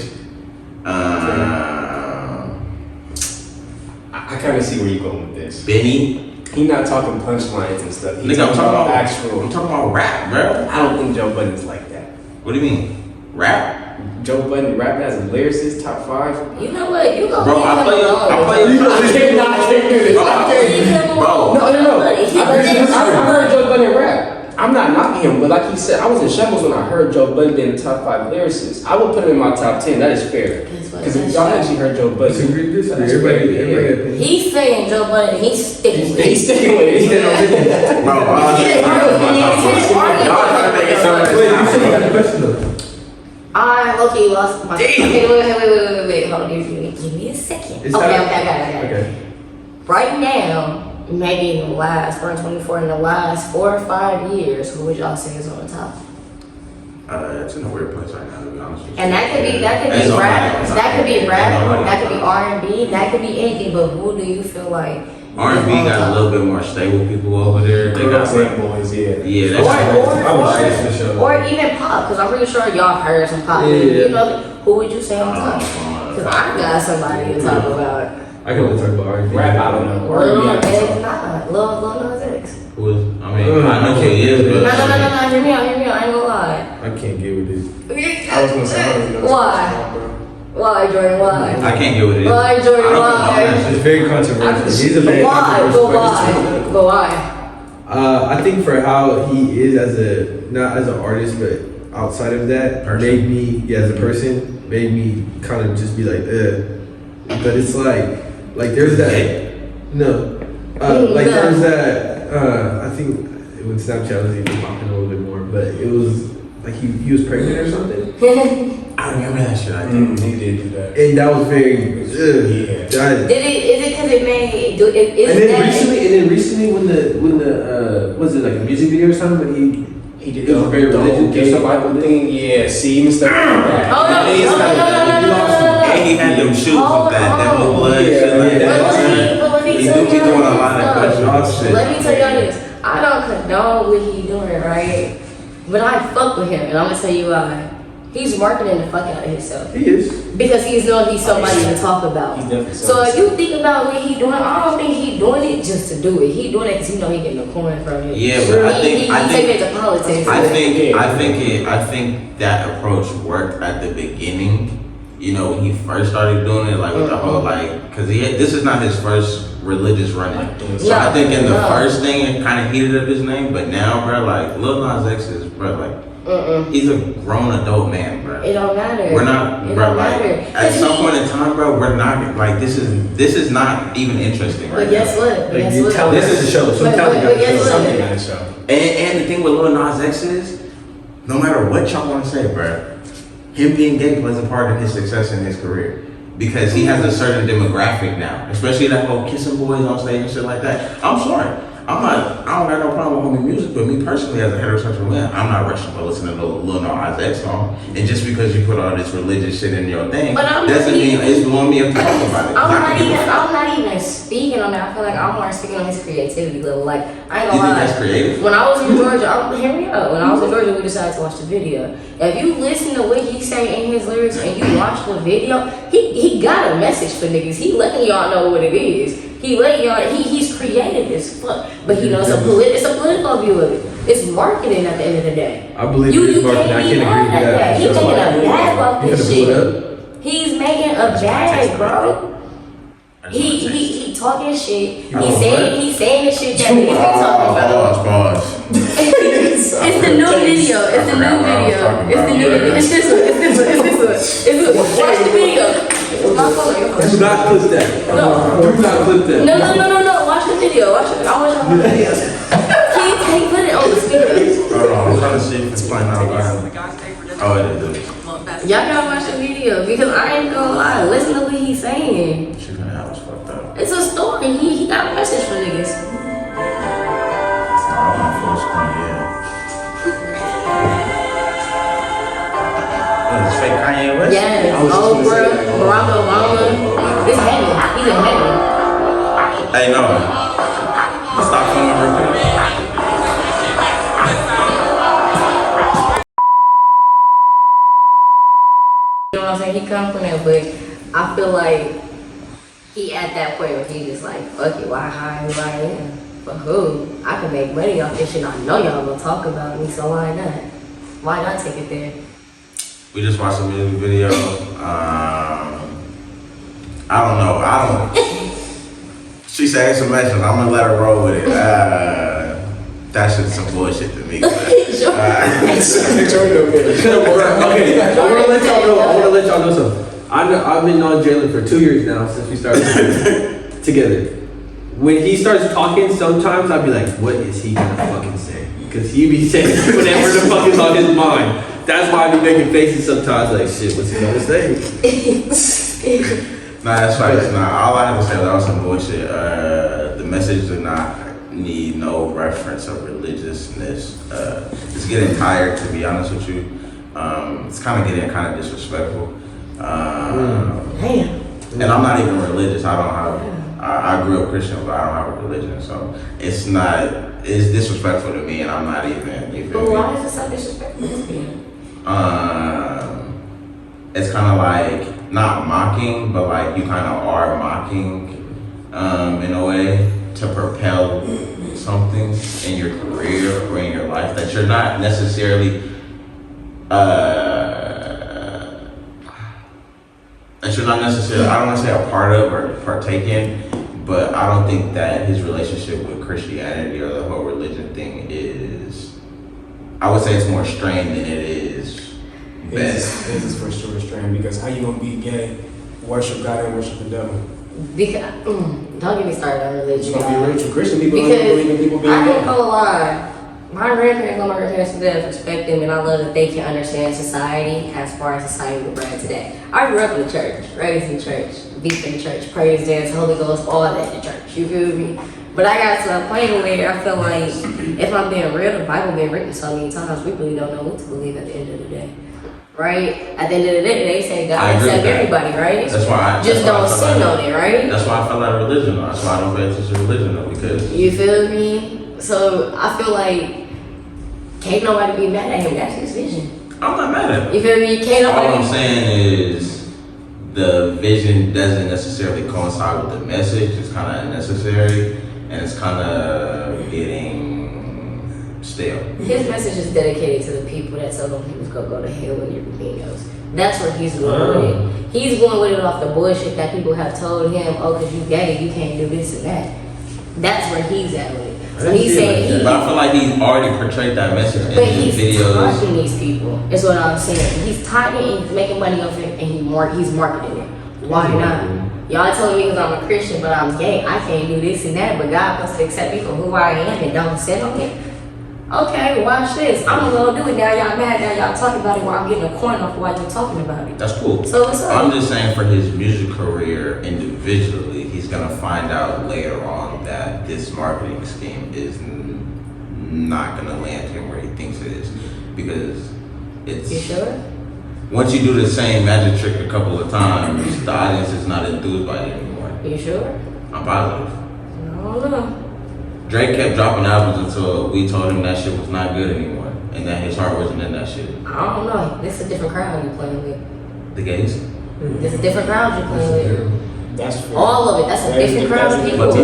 I kind of see where you're going with this. Benny. He's not talking punchlines and stuff. He's Nigga, I'm talking about actual. I'm talking about rap, bro. I don't think Joe Budden's like that. What do you mean? Rap? Joe Budden rapping as a lyricist, top 5. You know what? You gonna Bro, leave I him play alone. I play I can't do this. Bro, I can't. Leave him Bro. alone. No. He I was heard Joe Budden rap. I'm not knocking him, but like he said, I was in shambles when I heard Joe Budden being the top 5 lyricists. I would put him in my top 10. That is fair. Because if y'all actually heard Joe Budden, Everybody. He's saying Joe Budden. He's sticking with it. he's sticking with it. Bro, He didn't argue. He didn't argue. Wait, you said you got the question though. I low-key lost my... Okay, wait. Hold on, give me a second. It's Okay, not- I got it. Okay. Right now, maybe in the last, we're in 24, in the last 4 or 5 years, who would y'all say is on the top? It's in a weird place right now, to be honest with you. And that could be It's rap, alright. that could be rap, It's that could be R&B, that could be anything, but who do you feel like R&B is on got a top? little bit more stable people over there. They got Bad boys, yeah. yeah, Or, that's or even pop, because I'm pretty sure y'all heard some pop. Yeah. You know, who would you say on top? Because I got somebody to talk about. I can only talk about R&B. Rap, I don't know. Lil R&B, I Nas don't know. X, nah. Lil Nas X. who is, I mean, I know who he is, No, but hear me out, I ain't gonna lie. I can't get with this. I was gonna say, I don't know. Why? Why, Jordan, why? I can't get with it. Why, Jordan, I don't why? know. It's very controversial. He's a very Why? controversial But person. why? I think for how he is as a, not as an artist, but outside of that, made me, yeah, as a person, made me kind of just be like, But it's like there's that, no. Like No. there's that, I think when Snapchat was even popping a little bit more, but it was like he was pregnant or something. I remember that shit. I think. He did do that. And that was very, Yeah. Is it because it made, is And that... then recently when the was it like a music video or something when He did It was very religious, gay just like- Bible thing. Yeah, see, Mr. Oh, no. And he had them shoes Hold with that on. devil blood shit like that. But let me He tell do be y'all doing a this, lot of though. questionable shit. Let me tell y'all this. I don't condone what he doing, right? But I fuck with him, and I'm gonna tell you why. He's marketing the fuck out of himself. he is. Because he's knowing he's somebody to talk about. He's definitely So if somebody. you think about what he doing, I don't think he doing it just to do it. He doing it because he know he getting a coin from it. Yeah, but I think- he I think- taking it to politics. I think that approach worked at the beginning. You know, when he first started doing it, like with the whole like, cause this is not his first religious running. So I think in the first thing it kind of heated up his name, but now, bro, like Lil Nas X is, bro, like he's a grown adult man, bro. It don't matter. We're not, It bro. don't Like matter. at some point in time, bro, we're not like this is not even interesting right But guess now. what? Guess what? This is a show. Some But talent got guess to what? show. Something on the show. And the thing with Lil Nas X is, no matter what y'all want to say, bro, him being gay wasn't part of his success in his career. Because he has a certain demographic now, especially that whole kissing boys on stage and shit like that. I'm sorry, I don't got no problem with homie music, but me personally as a heterosexual man, I'm not rushing to listen to Lil Nas X song. And just because you put all this religious shit in your thing, But I'm doesn't not mean even- it's blowing me up to talk about it. 'Cause I can give a fuck. I'm not even speaking on that. I feel like I'm more speaking on his creativity level. Like, I ain't You gonna think lie. that's creative? When I was in Georgia, hear me out. When I was in Georgia, we decided to watch the video. If you listen to what he say in his lyrics and you watch the video, he got a message for niggas. He letting y'all know what it is. He letting y'all. He's creative as fuck, but he knows it's a political view of it. It's marketing at the end of the day. I believe You it is marketing. I can't can't be agree mad with at that. He's making a bag off You this gotta pull it shit. up. He's making a bag, bro. He talking shit. He's saying the shit that niggas be talking about. Pause. It's the new video. It's the new video. It's the new video. It's this one. It's this one. It's this one. It's this one. Watch the video. My phone. Do not clip that. No. Do not clip that. No. Watch the video. Watch it. I want y'all to watch the video. Can you put it on the speaker? Hold on, I'm trying to see if it's playing out loud. Oh, it is. Y'all gotta watch the video because I ain't gonna lie. Listen to what he's saying. Shit gonna have us fucked up. It's a story. He got a message for niggas. I'm on full screen, yeah. What is this, fake Kanye West? Yes. I was just gonna Oprah, say that. Barack Obama. It's heavy. He's in heaven. Hey, no. Stop filming real quick. You know what I'm saying? He come from there, but I feel like he at that point where he just like, fuck it, why hire who I am? For who? I can make money off this shit. I know y'all gonna talk about me, so why not? Why not take it there? We just watched a music video. I don't know. She said some mentions. I'm gonna let her roll with it. That shit's some bullshit to me. Sure. Okay, I want to let y'all know something. I've been knowing Jalen for 2 years now since we started together. When he starts talking, sometimes I'd be like, what is he gonna fucking say? Because he be saying whatever the fuck is on his mind. That's why I be making faces sometimes like shit, what's he gonna say? Nah, that's right. Nah, all I have to say that was some bullshit. The message did not need no reference of religiousness. It's getting tired, to be honest with you. It's kind of getting kind of disrespectful. And I'm not even religious. I don't have. I grew up Christian, but I don't have a religion, so it's disrespectful to me, and I'm not even. You feel But me? why is it so disrespectful to you? It's kind of like not mocking, but like you kind of are mocking in a way to propel something in your career or in your life that you're not necessarily I don't want to say a part of or partake in, but I don't think that his relationship with Christianity or the whole religion thing is, I would say it's more strained than it is best. This is for sure strained, because how you gonna be gay, worship God and worship the devil? Because don't get me started on religion. You gonna be rich with Christian people and Because believe in people being I ain't gay? gonna lie. My grandparents and my grandparents today respect them, and I love that they can understand society as far as society would run today. I grew up in the church, raised in church, deep in church, praise dance, Holy Ghost, all that in church. You feel me? But I got to a point where I feel like, if I'm being real, the Bible been written so many times, we really don't know what to believe at the end of the day. Right? At the end of the day, they say I God agree accept with that. everybody, right? That's why Just don't sin on it, right? That's why I feel like religion. That's why I don't pay attention to religion though, because You feel me? So I feel like can't nobody be mad at him. That's his vision. I'm not mad at it. You feel me? Can't All nobody. I'm saying is the vision doesn't necessarily coincide with the message. It's kind of unnecessary, and it's kind of getting stale. His message is dedicated to the people that tell them he was gonna go to hell and everything else. That's where he's going with it. He's going with it off the bullshit that people have told him. Oh, cause you gay, you can't do this and that. That's where he's at with it. So he's saying But I feel like he's already portrayed that message but in his he's videos. targeting these people. Is what I'm saying. He's targeting, he's making money off it, and he's marketing it. Why not? Y'all telling me because I'm a Christian, but I'm gay, I can't do this and that, but God wants to accept me for who I am and don't sin on it. Okay, well, watch this. I'm gonna go do it now. Y'all mad now? Y'all talking about it while I'm getting a coin off while you're talking about it. That's cool. So what's up? I'm just saying for his music career individually, he's gonna find out later on that this marketing scheme is not gonna land him where he thinks it is, because it's. You sure? Once you do the same magic trick a couple of times, the audience is not enthused by it anymore. You sure? I'm positive. I don't know. Drake kept dropping albums until we told him that shit was not good anymore, and that his heart wasn't in that shit. I don't know. This is a different crowd you're playing with. The gays. This is a different crowd you're playing with. That's fair. All of it. That's a different crowd of people. But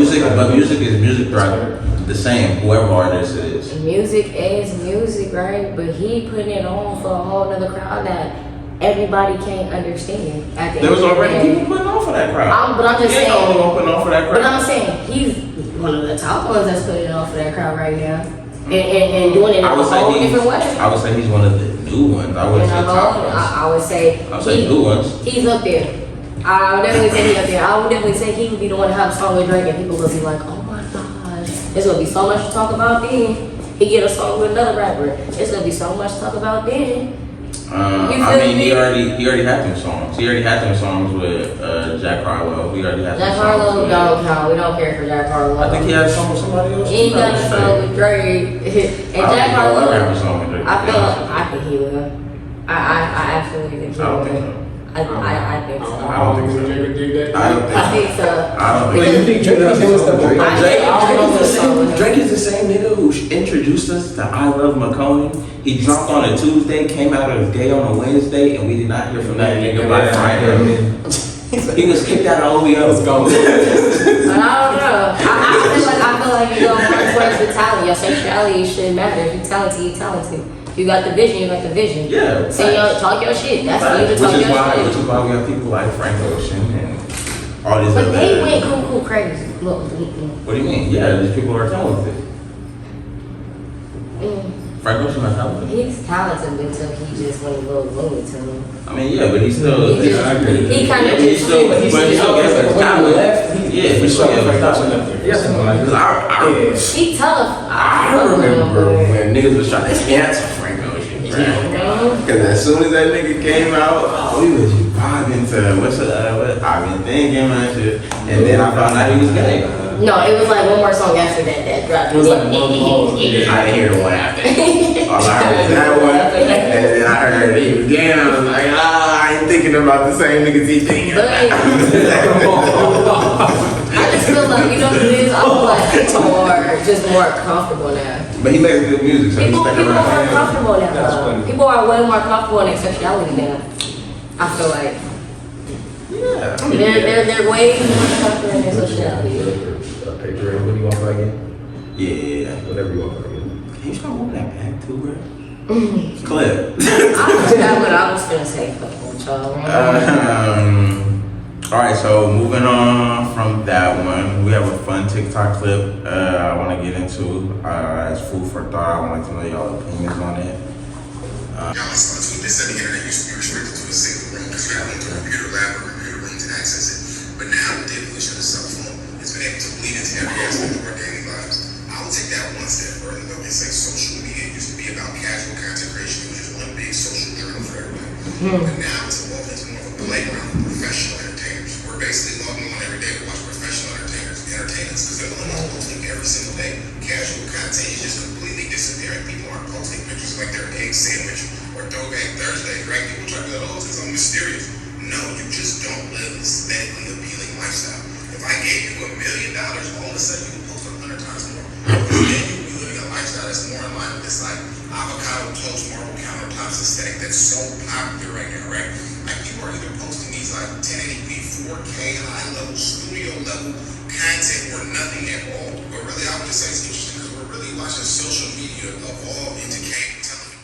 music is music throughout the same, whoever artist it is. Music is music, right? But he putting it on for a whole other crowd that everybody can't understand. At the There was end of the already day. people putting on for that crowd. But I'm just He ain't the saying. only one putting on for that But crowd. I'm saying he's one of the top ones that's putting it on for that crowd right now, and doing it in a whole different way. I would say he's one of the new ones. I wouldn't say top ones. I would say I would say new ones. he's up there. I would definitely say he's up there. I would definitely say he would be the one to have a song with Drake, and people would be like, oh my gosh, there's gonna be so much to talk about then. He get a song with another rapper. There's gonna be so much to talk about then. I mean, he already had them songs. He already had them songs with Jack Harlow. We already had. Jack them songs Harlow with- don't count. We don't care for Jack Harlow. I think he had a song with somebody else. He ain't got a song with Drake. And Jack Harlow, I have a song with Drake. I feel like I think he will. I absolutely think he I don't will. think so. I think so. I don't think so. Drake would do that. I don't I think so. I don't But you think. think Drake is doing stuff with I Drake, think Drake is the same nigga who introduced us to I Love McConey. He dropped on a Tuesday, came out as gay on a Wednesday, and we did not hear from that nigga by Friday. He was kicked out of OVO. Let's go. But I don't know. I feel like you go more towards the talent. Your sexuality shouldn't matter. If you're talented, you're talented. You got the vision, you got the vision. Yeah. Say talk your shit. That's for you to talk your Which shit. is why we have people like Frank Ocean and all these But other. they went cuckoo crazy. Look. What do you mean? Yeah, these people are talented. Frank Ocean is talented. He's talented until he just went a little loony to him. I mean, yeah, but he's still. He kind of He's still. But he still gets his talent. Yeah, he still gets his talent. Yes, He tough. I remember when niggas was trying to cancel Frank Ocean, bruh. Cause as soon as that nigga came out, we was vibing to what I've been thinking and shit. And then I found out he was gay. No, it was like one more song after that dropped. It was like one more. I didn't hear the one after. All I heard was that one. And then I heard he was gay and I was like, I ain't thinking about the same niggas he thinking But about. I just feel like, you know what it is? I feel like just more comfortable now. But he makes good music, so People he's sticking are more around. comfortable now. That's funny. People are way more comfortable in their sexuality now. I feel like Yeah, I mean, they're way more comfortable in their sexuality. Paper, what do you want for again? yeah. Whatever you want for again. Can you start moving that back too, bro? Clip. I forgot what I was gonna say. Y'all. All right, so moving on from that one, we have a fun TikTok clip I want to get into as food for thought. I want to know y'all opinions on it. Y'all saw too, they said the internet used to be restricted to a single room because you had to go to a computer lab or a computer room to access it. But now with the evolution of the cell phone, it's been able to bleed into every aspect of our daily lives. I will take that one step further though and say social media used to be about casual content creation. It was just one big social journal for everybody. But now it's evolved into more of a playground for professional entertainers. We're basically logging on every day to watch professional entertainers entertain us because they're the ones posting every single day. Casual content is just completely disappearing. People aren't posting pictures like their egg sandwich or throwback Thursday, right? People try to be like, oh, it's something mysterious. No, you just don't live an aesthetically appealing lifestyle. If I gave you $1 million, all of a sudden you would post 100 times more. Because then you would be living a lifestyle that's more in line with this like avocado toast marble countertops aesthetic that's so popular right now, right? Like people are either posting these like 1080p, 4K, high level, studio level content or nothing at all. But really, I would just say it's interesting because we're really watching social media evolve into cable television,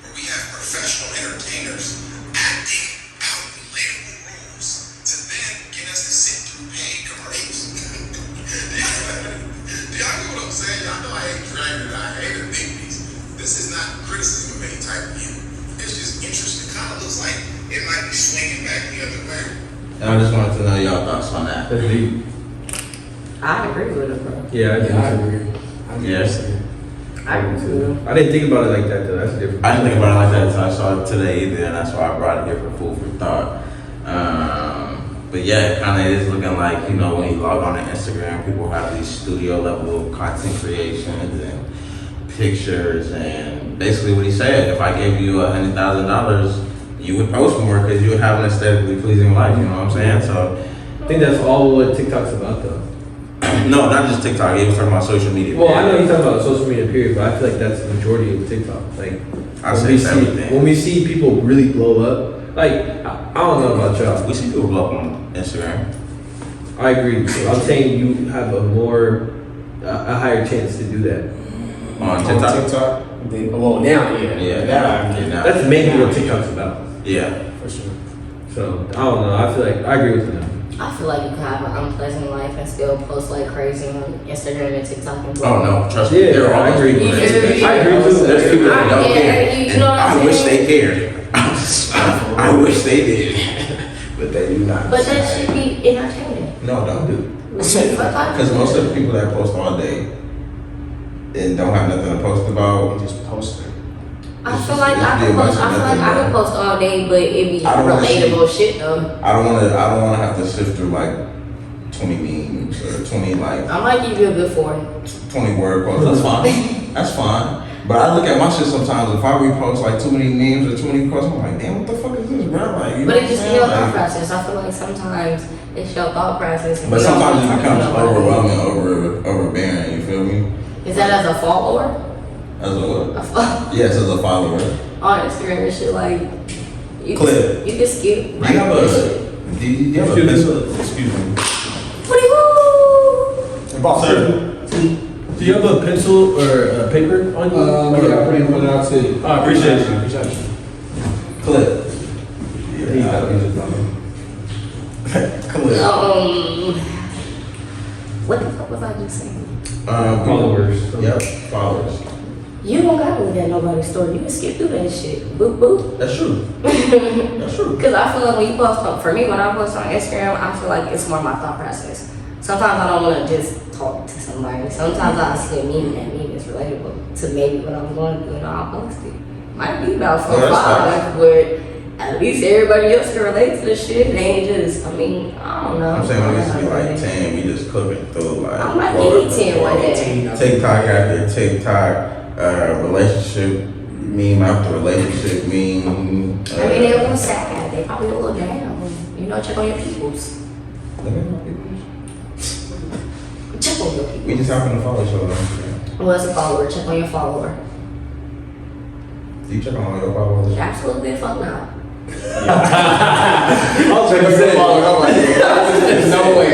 where we have professional entertainers acting out relatable roles to then get us to sit through paid commercials. Do y'all know what I'm saying? Y'all know I ain't dragging it. I hate a big piece. This is not criticism of any type of view. It's just interesting. It kind of looks like it might be swinging back the other way. And I just wanted to know y'all thoughts on that. That's deep. I agree with it, bro. Yeah, I agree. Yes. I agree with it. I didn't think about it like that though. That's different. I didn't think about it like that until I saw it today either, and that's why I brought it here for food for thought. But yeah, it kind of is looking like, you know, when you log on to Instagram, people have these studio level content creations and pictures, and basically what he said, if I gave you $100,000, you would post more because you would have an aesthetically pleasing life, you know what I'm saying? So, I think that's all what TikTok's about though. no, not just TikTok, he was talking about social media. Well, I know you're talking about social media period, but I feel like that's the majority of TikTok. Like, I say it's everything. when we see people really blow up, like, I don't know about y'all. We see people blow up on Instagram. I agree. I'm saying you have a higher chance to do that. On TikTok? TikTok. Then, well, now, yeah. Yeah, Now I agree. now. That's mainly what TikTok's about. Yeah. For sure. So, I don't know. I feel like, I agree with you now. I feel like you can have an unpleasant life and still post like crazy on Instagram and TikTok and Oh no, trust me. Yeah, there are all I those agree. people that- I agree too. There's people that don't Yeah, care. you know what I'm I wish saying? they cared. I wish they did, but they do not. But that should be entertaining. No, don't do. Because Because most of the people that post all day and don't have nothing to post about, Just posting. I feel like I can post. I feel like I can post all day, but it be I don't wanna relatable shit though. I don't want to have to sift through like 20 memes or 20 like I might give you a good 40. 20 word posts. That's fine. That's fine. But I look at my shit sometimes. If I repost like too many memes or too many quotes, I'm like, damn, what the fuck is this, bro? Like, you But know it just what I'm your saying? thought Like, process. I feel like sometimes it's your thought process. and but you don't sometimes it wanna becomes talk to nobody. overwhelming, overbearing. You feel me? Is that as a follower? As a what? A follower? Yes, as a follower. On Instagram and shit like you Clip. can, you can skip. Do you have a? Do you have a pencil? Excuse me. What do you? Sir. Do you have a pencil or a paper on you? Yeah, I bring one out too. I appreciate you. Clip. He's got to use it, brother. Clip. What the fuck was I just saying? Followers. Yep. Followers. You don't gotta look at nobody's story. You can skip through that shit. Boop boop. That's true. That's true. Because I feel like when you post on, for me, when I post on Instagram, I feel like it's more my thought process. Sometimes I don't want to just talk to somebody. Sometimes I see a meme and that meme is relatable to maybe what I'm going through and I'll post it. Might be about 4 Yeah, or that's 5, but at least everybody else can relate to this shit. They ain't just, I mean, I don't know. I'm saying when it used to be like 10, we just cooking through like. I might need 10 one day. TikTok after TikTok, relationship meme after relationship meme. I mean, they're a little sad. They probably a little down. You know, check on your peoples. Check on your people. We just happen to follow each other. Who has a follower? Check on your follower. Do you check on all your followers? Absolutely, fuck not. I was going to say, no way.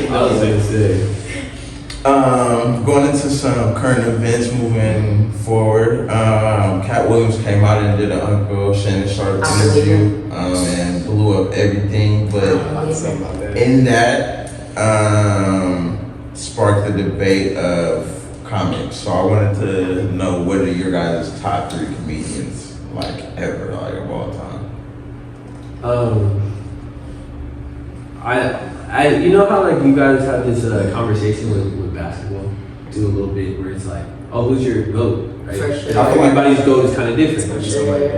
I was gonna say. Going into some current events moving forward. Cat Williams came out and did an Uncle Shannon Sharp interview and blew up everything. But in that, sparked the debate of comics. So I wanted to know what are your guys' top 3 comedians like ever, like of all time. I you know how like you guys have this conversation with basketball, do a little bit where it's like, oh, who's your GOAT? Right? For sure. Everybody's GOAT is kind of different. For sure.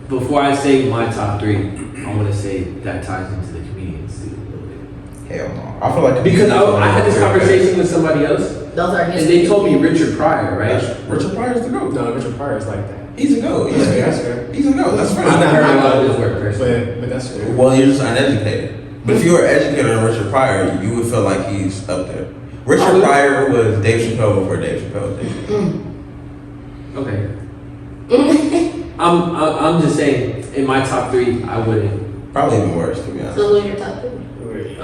Before I say my top 3, I want to say that ties into the comedians too a little bit. Hell no. I feel like Because I had this conversation with somebody else, Those are his. and they told me Richard Pryor, right? Richard Pryor's the GOAT. No, Richard Pryor is like that. He's a GOAT. Yeah, that's fair. He's a GOAT. That's fair. I've not heard a lot of his work personally. But that's fair. Well, you're just uneducated. But if you were educated on Richard Pryor, you would feel like he's up there. Richard Pryor was Dave Chappelle before Dave Chappelle was Dave Chappelle. Okay. I'm just saying, in my top 3, I wouldn't. Probably even worse, to be honest. So who's your top 3? I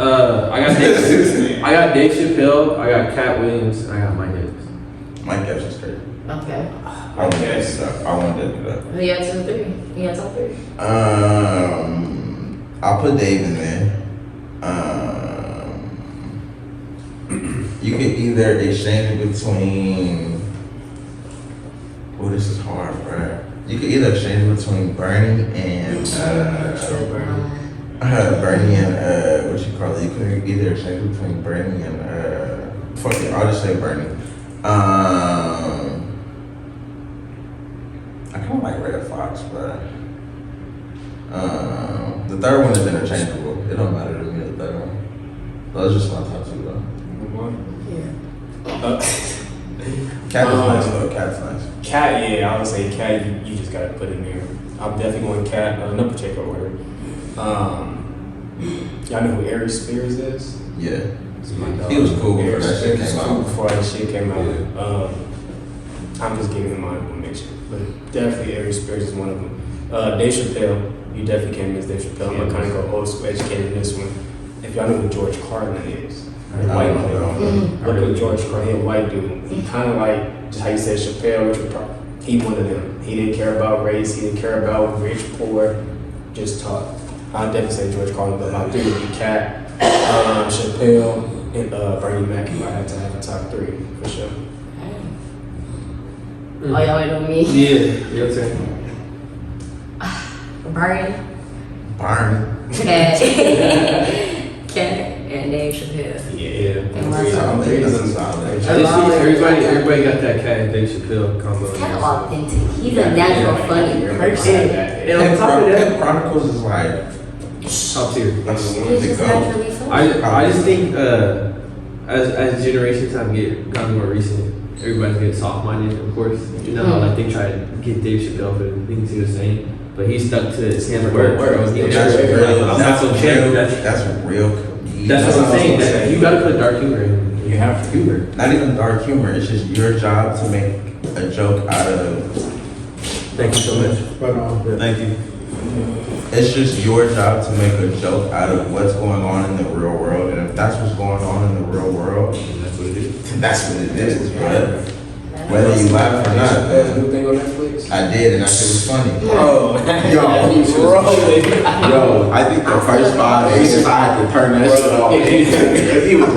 got Dave Chappelle, I got Cat Williams, and I got Mike Evans. Mike Epps is crazy. Okay. I wanted to do that. Who you got 2 and 3? You got top 3? I'll put Dave in there. You could either exchange between. Oh, this is hard, bro. You could either exchange between Bernie and Bernie and what you call it. You could either exchange between Bernie and fuck it. I'll just say Bernie. I kind of like Red Fox, but the third one is interchangeable. It don't matter to me. The third one. Those are just my top 2 though. Yeah. Cat is nice though. Cat's nice. Cat, yeah, I would say Cat, you just gotta put in there. I'm definitely going Cat, no particular order. Y'all know who Ari Spears is? Yeah. My dog. He was cool before Ari that shit Spears was came cool out. before that shit came out. I'm just giving him my information. But definitely Ari Spears is one of them. Dave Chappelle, you definitely can't miss Dave Chappelle. I'm gonna kind of go old school educated in this one. If y'all know who George Carlin is, white dude. Look at George Carlin, a white dude. He kind of like, just how you said Chappelle, Richard Pryor. He one of them. He didn't care about race. He didn't care about rich, poor. Just talk. I'll definitely say George Carlin, but my 3 would be Cat, Chappelle, and Bernie Mac. If I had to have a top 3 for sure. Oh, y'all wait on me? Yeah, your turn. Bernie, Barney. Cat, Cat, and Dave Chappelle. Yeah. And my top I think that's a solid. Everybody got that Cat and Dave Chappelle combo. It's kind of authentic. He's a natural funny person. And on top of that, Pep Chronicles is like top tier. that's He's the just go. naturally funny. I just think as generations have gotten more recent, everybody's getting soft-minded, of course. You know how like they try to get Dave Chappelle for the things he was saying, but he stuck to his word. That's what changed. That's real. That's what I'm saying. That you gotta put dark humor in. You have to. Humor. Not even dark humor. It's just your job to make a joke out of. Thank you so much. Thank you. It's just your job to make a joke out of what's going on in the real world, and if that's what's going on in the real world, That's what it is. that's what it is. But whether you laugh or not, That new thing on Netflix? I did, and that shit was funny. Bro, Yo, I think the first 5 days I had to turn that shit off. Because he was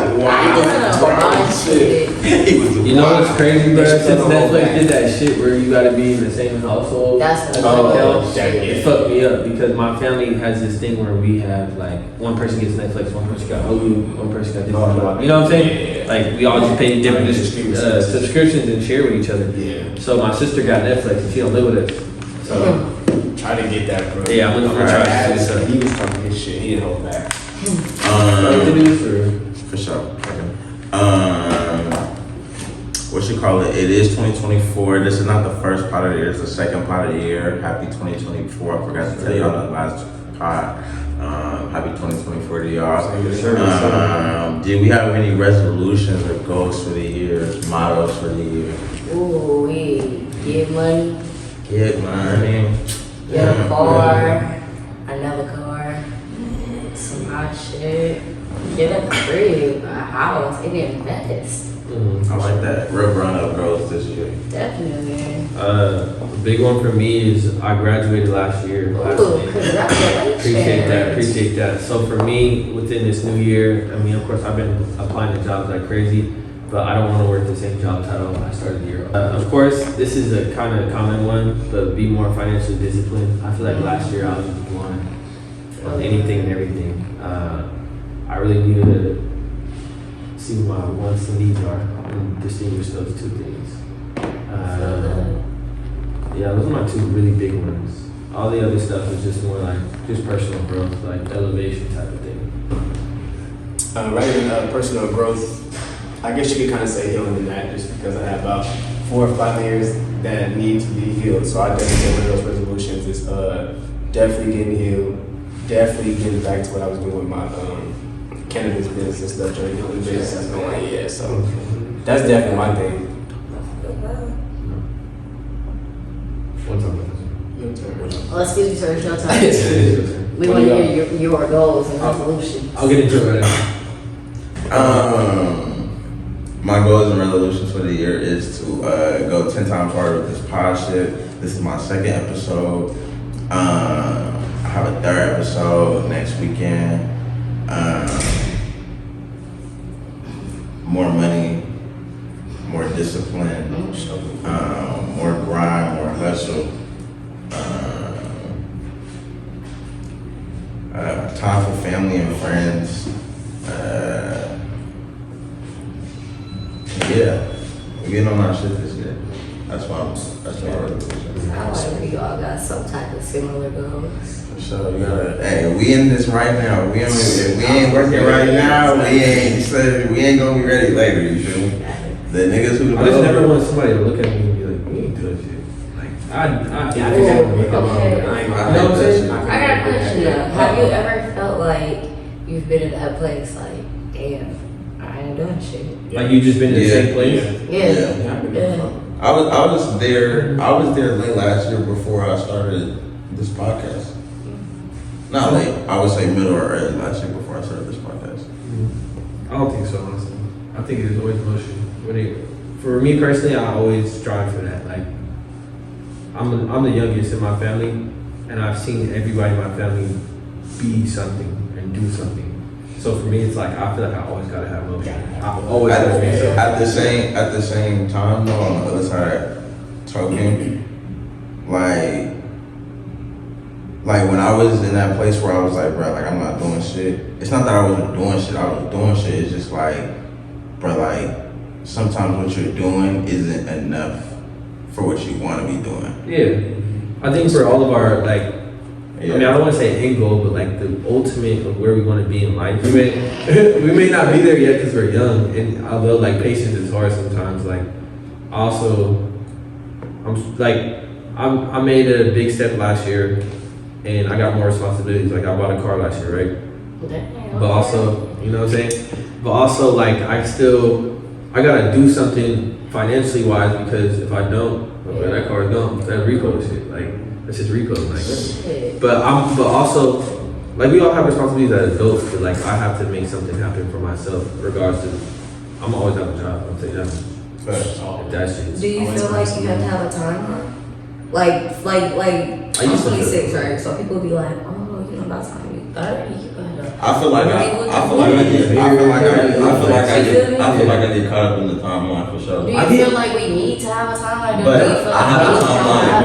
He was You know what's crazy, bro? Since Netflix did that shit where you gotta be in the same household, That's the it fucked me up because my family has this thing where we have like one person gets Netflix, one person got Hulu, one person got Disney Plus. You know what I'm saying? Like we all just pay different subscriptions and share with each other. Yeah. So my sister got Netflix and she don't live with us. So try to get that, bro. Yeah, I'm gonna try to do so. He was talking his shit. He didn't hold back. For sure. What you call it? It is 2024. This is not the first pot of the year. It's the second pot of the year. Happy 2024. I forgot to tell you on the last pot. Happy 2024 to y'all. Did we have any resolutions or goals for the year? Mottos for the year? Ooh, we get money, Get money. get a car, another car, some hot shit, get a crib, a house, and invest. I like that. Real grown-up goals this year. Definitely. A big one for me is I graduated last year. Ooh, congratulations. Appreciate that. So for me, within this new year, I mean, of course, I've been applying to jobs like crazy, but I don't want to work the same job title I started the year. Of course, this is a kind of common one, but be more financially disciplined. I feel like last year I was blind on anything and everything. I really needed to see what my wants and needs are and distinguish those two things. Yeah, those are my two really big ones. All the other stuff is just more like just personal growth, like elevation type of thing. Right in personal growth, I guess you could kind of say healing in that, just because I have about 4 or 5 areas that need to be healed. So I definitely say one of those resolutions is definitely getting healed, definitely getting back to what I was doing with my cannabis business and stuff, trying to get the business going. Yeah, so that's definitely my thing. One time. Oh, excuse me, sir, it's your time. We want to hear your goals and resolutions. I'll get into it right now. My goals and resolutions for the year is to go 10 times harder with this pod shit. This is my second episode. I have a third episode next weekend. More money, more discipline, more grind, more hustle. Time for family and friends. Yeah, we're getting on our shit this year. That's my resolution. I like we all got some type of similar goals. So you gotta, hey, we in this right now. If we ain't working right now, we ain't gonna be ready later. You feel me? The niggas who I just never want somebody to look at me and be like, "You ain't doing shit." Like I think Okay. I know what I'm saying? I got a question though. Have you ever felt like you've been in that place, like, damn, I ain't doing shit? Like you just been in the same place? Yeah. I was there late last year before I started this podcast. Not late. I would say middle or early last year before I started this podcast. I don't think so, honestly. I think it's always motion. For me personally, I always strive for that. Like, I'm the youngest in my family, and I've seen everybody in my family be something and do something. So for me, it's like I feel like I always gotta have motion. I always gotta be something. At the same time, though, on the other side, token, like when I was in that place where I was like, bro, like I'm not doing shit. It's not that I wasn't doing shit. I was doing shit. It's just like, bro, like sometimes what you're doing isn't enough for what you want to be doing. Yeah, I think for all of our like. I mean, I don't want to say end goal, but like the ultimate of where we want to be in life. We may not be there yet because we're young, and although like patience is hard sometimes. Like, also, I made a big step last year, and I got more responsibilities. Like I bought a car last year, right? Damn. But also, you know what I'm saying? But also, like I gotta do something financially wise because if I don't, well, that car is gone. That Rico shit, like. It's just Rico, like. But also, like we all have responsibilities as adults, but like I have to make something happen for myself, regardless of. I'm always have a job. I'll tell you that. If that shit. Do you feel like you have to have a timeline? Like I'm 26, right? So people be like, oh, you know, by the time you're 30, you gotta. I feel like I get caught up in the timeline for sure. Do you feel like we need to have a timeline? But I have a timeline.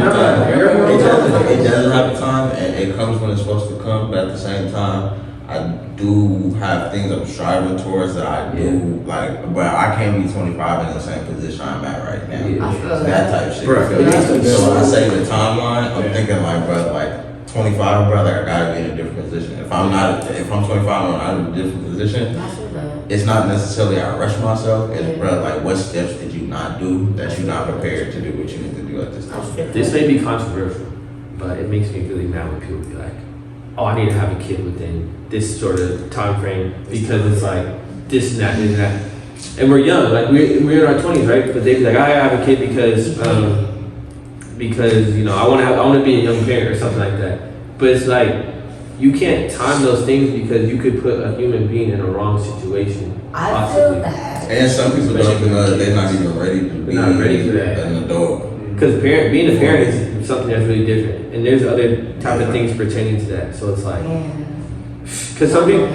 It doesn't have a time, and it comes when it's supposed to come. But at the same time, I do have things I'm striving towards that I do like, but I can't be 25 in the same position I'm at right now. I feel That type of shit. Right. You feel me? So when I say the timeline, I'm thinking like, bro, like 25, bro, like I gotta be in a different position. If I'm 25 and I'm not in a different position, I feel that. it's not necessarily I rush myself. It's bro, like what steps did you not do that you're not prepared to do what you need to do at this time? This may be controversial, but it makes me really mad when people be like, "Oh, I need to have a kid within this sort of time frame because it's like this and that and that." And we're young, like we're in our 20s, right? But they be like, "I have a kid because you know I want to be a young parent or something like that." But it's like you can't time those things because you could put a human being in a wrong situation. I possibly. feel that. And some people don't because they're not even ready to be not ready for that. an adult. Because being a parent is something that's really different, and there's other type of things pertaining to that. So it's like, because some people,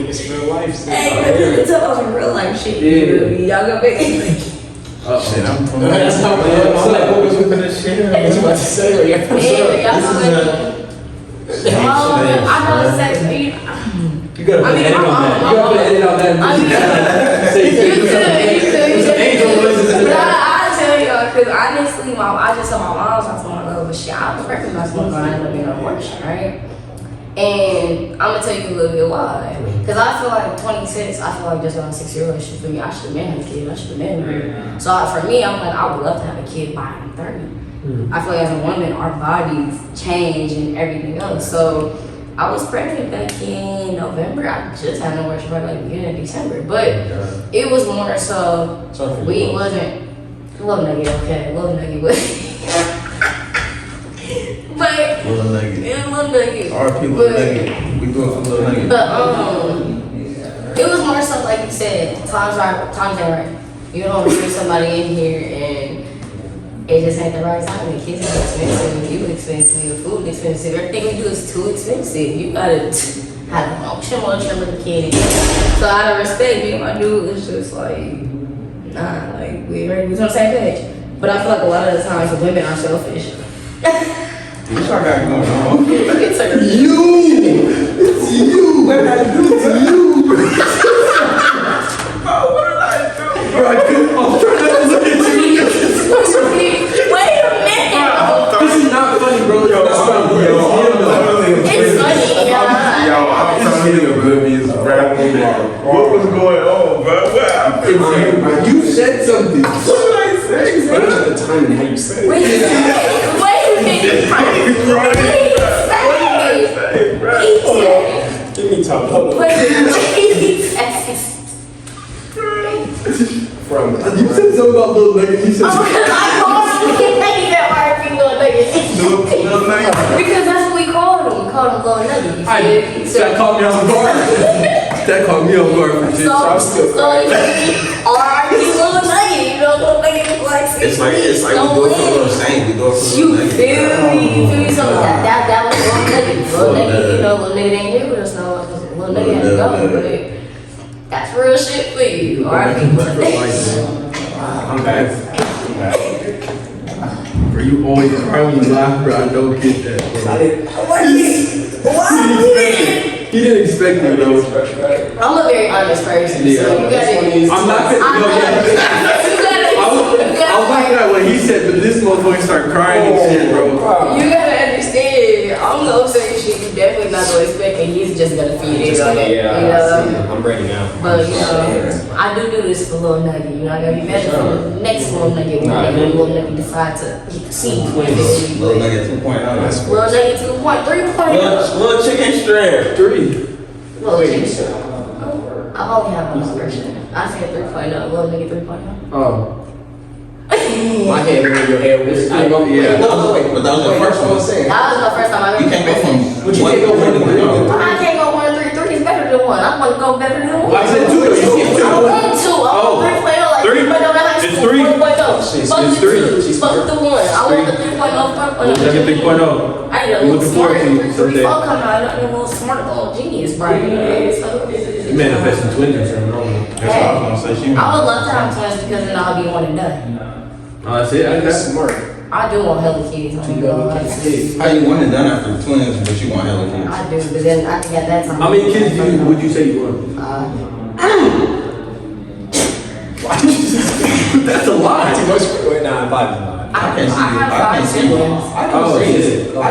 It's real life. Hey, it's all real life shit. Y'all gonna make Shit, I'm That's how I'm like, what was with this shit? What you about to say? Like, I'm gonna say, you gotta put an edit on that. You gotta put an edit on that. But I tell y'all, because honestly, I just saw my mom's not so long ago, but shit, I was recognized when I ended up being an abortion, right? And I'm gonna tell you a little bit why. Because I feel like 26, I feel like just on a 6-year relationship for me, I should have been a kid, I should have been married. So for me, I'm like, I would love to have a kid by I'm 30. I feel like as a woman, our bodies change and everything else. So I was pregnant back in November. I just had an abortion by like beginning of December. But it was more so, we wasn't, Little Nugget, okay, Little Nugget, but Little Nugget. yeah, Little Nugget. RP Little Nugget. We doing for Little Nugget. But it was more so like you said, times ain't right. You don't want to bring somebody in here and it just ain't the right time. The kids are expensive, you expensive, your food expensive, everything we do is too expensive. You gotta have a motion with the kid. So out of respect, me and my dude was just like, nah, like we on the same page. But I feel like a lot of the times the women are selfish. What y'all got going on? It's like, It's you! What did I do to you? Bro, what did I do? Bro, I'm trying not to look at you. wait a minute. This is not funny, bro. Yo, It's funny, yeah. Yo, I'm telling you, baby, it's rap. What was going on, bro? What happened? You said something. What did I say, bro? At the time and how you said it. Wait a minute. Give me time. Hold on. From You said something about Little Nugget. You said Little Nugget. Because that's what we called him. We called him Little Nugget. You feel me? that caught me off guard. That caught me off guard for shit. So R.I.P. Little Nugget. You know, Little Nugget was like 6 It's like we do it for Little Saint. We do it for You Little Nugget. feel me? You feel me? So that was Little Nugget. Little Nugget, you know, Little Nugget ain't here with us no more. Little Nugget had to go, but that's real shit for you. R.I.P. I'm back. Bro, you always cry when you laugh, bro. I don't get that, bro. He didn't expect me, bro. I'm a very honest person, so you gotta. I'm not gonna. I was laughing at what he said, but this motherfucker started crying and shit, bro. You gotta understand, I'm gonna say shit you definitely not gonna expect, and he's just gonna feed it on it, you know? I'm ready now. But, you know, I do this for Little Nugget, you know, I gotta be better for the next Little Nugget when Little Nugget decide to see Little Nugget 2.0. Little Nugget 2.3. Little chicken strap. 3. Little Chicken Strap. I've only had one version. I said 3.0, Little Nugget 3.0. Oh. My head in your head was. Yeah. No, wait, but that was the first one. That was the first time I ever. You can't go from But you can't go 1 to 3. I can't go 1 to 3. 3 is better than 1. I want to go better than 1. I said 2. You said 2. I want 2. I want 3.0 like 3? 3.0 like It's school. 3. 1.0. Fuck It's the 3. 2. Fuck the 1. I want the 3.0. Let's look at 3.0. I need a You little looking forward smart. to it someday. 3.0 coming out. I need a little smart little genius, bro. You manifesting twins or something, no? That's what I was gonna say. I would love to have twins because then I'll be one and done. Oh, that's it? That's smart. I do want hella kids. I ain't gonna lie to you. How you want it done after twins, but you want hella kids? I do, but then I think at that time. How many kids would you say you want? That's a lot. Too much for it. Nah, 5 is a lot. I can't see I you. have I 5 can't see you. siblings. I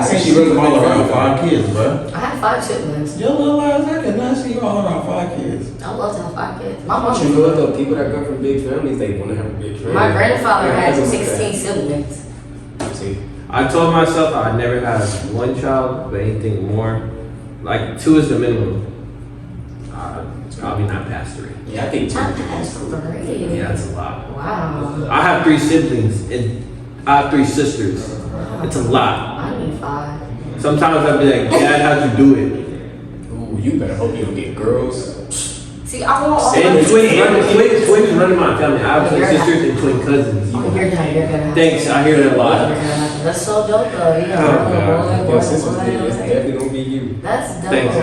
can see you all around 5 kids, bro. I have 5 siblings. Your little ass, I cannot see you all around 5 kids. I love to have 5 kids. My But you mom. know what though? People that come from big families, they want to have a big family. My grandfather Yeah, had that's what 16 I'm siblings. saying. See, I told myself I'd never have one child, but anything more. Like 2 is the minimum. Probably not past 3. yeah, I think 2. That's 3. Yeah, that's a lot. Wow. I have 3 siblings and I have 3 sisters. It's a lot. I need 5. Sometimes I'll be like, Dad, how'd you do it? Ooh, you better hope you don't get girls. See, I want all And my twins running my family. I have twin sisters and twin cousins. Oh, you're gonna have. Thanks, I hear that a lot. That's so dope though. You Oh, got Your sister's big. It's definitely gonna be you. That's dope. Thanks,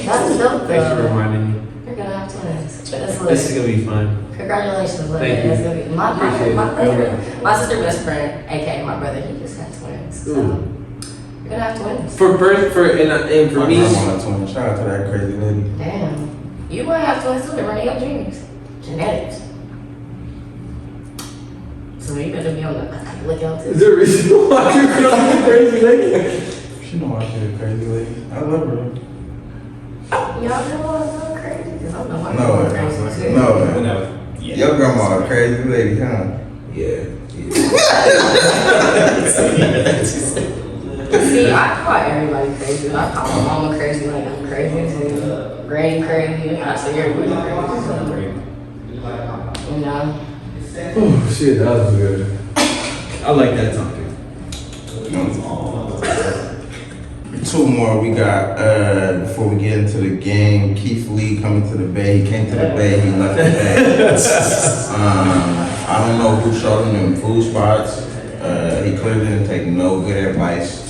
That's dope Thanks for though. reminding me. You're gonna have twins. That's This is lit. gonna be fun. Congratulations, Lily. Thank you. That's gonna be Appreciate it. my sister best friend, aka my brother, he just had twins. So Ooh. you're gonna have twins. For birth, and for My me, grandma had twins. Shout out to that crazy lady. Damn. You might have twins too. They're running your genes. Genetics. So you better be on the lookout too. is there a reason why you're crazy, crazy lady? She know why she's a crazy lady. I love her. Y'all know I'm going crazy? Cause I don't know why No, I'm crazy too. no, But man. no, yeah. Your grandma a crazy lady, huh? Yeah. See, I call everybody crazy. I call my mama crazy like I'm crazy too. Granny crazy. I say everybody crazy. You know? Oh shit, that was good. I like that topic. 2 more we got before we get into the game. Keith Lee coming to the Bay. He came to the Bay. He left the Bay. I don't know who showed him them food spots. He clearly didn't take no good advice.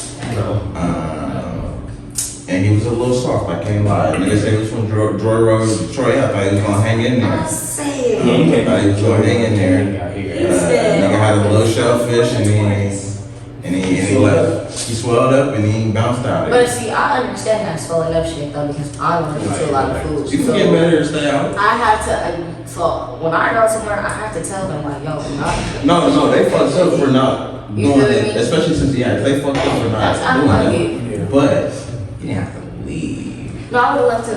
And he was a little soft. I can't lie. Nigga said he was from Joy Road, Detroit. I thought he was gonna hang in there. I say Yeah, you it. can't I thought he was gonna hang in there. out here. Nigga had a little shellfish and he left. He swelled up and he bounced out. But see, I understand that swelling up shit though because I'm allergic to a lot of food. You can So get better to stay out. I have to. So when I go somewhere, I have to tell them like, yo, not. No, they fucked up for not You doing feel it. me? Especially since they fucked up for That's not I doing like it. it. But you didn't have to leave. No, I would love to.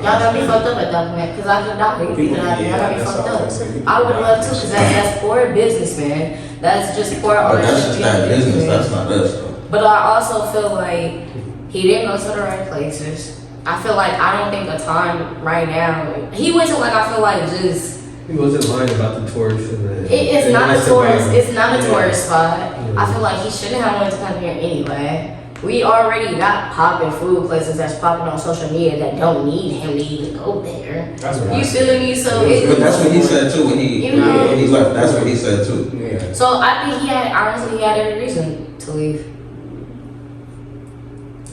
Y'all got me fucked up at that point because I could die. You know, y'all got me fucked up. I would love to because that's poor business, man. That's just poor But ownership. that's just that business. That's not us though. But I also feel like he didn't go to the right places. I feel like I don't think the time right now. He went to like I feel like just. He wasn't lying about the tourists and the. It's not a nice tourist. environment. It's not a tourist spot. Yeah. I feel like he shouldn't have wanted to come here anyway. We already got popping food places that's popping on social media that don't need him to even go there. That's what You I feel me? So But that's what he said too when You know? he left. That's what he said too. Yeah. So I think honestly he had every reason to leave.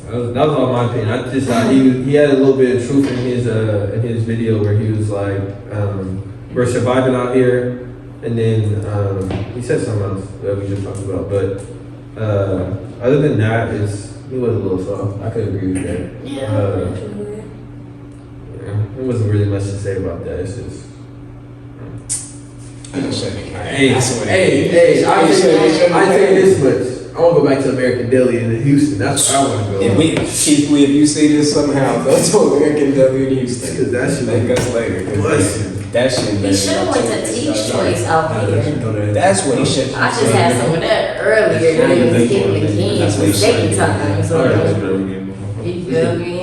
That was all my opinion. I just thought he had a little bit of truth in his video where he was like, "We're surviving out here," and then he said something else that we just talked about. But other than that, he was a little soft. I could agree with that. Yeah. Yeah, there wasn't really much to say about that. It's just. Hey, I say this much. I want to go back to American Deli in Houston. That's where I want to go. Keith Lee, if you see this somehow, go to American W in Houston. Because that shit Thank us later. That shit. He should have went to Teach Choice out here. That's what he should. I just had some of that earlier. Then it was getting again That's what he for should second time. So Yeah. you feel me?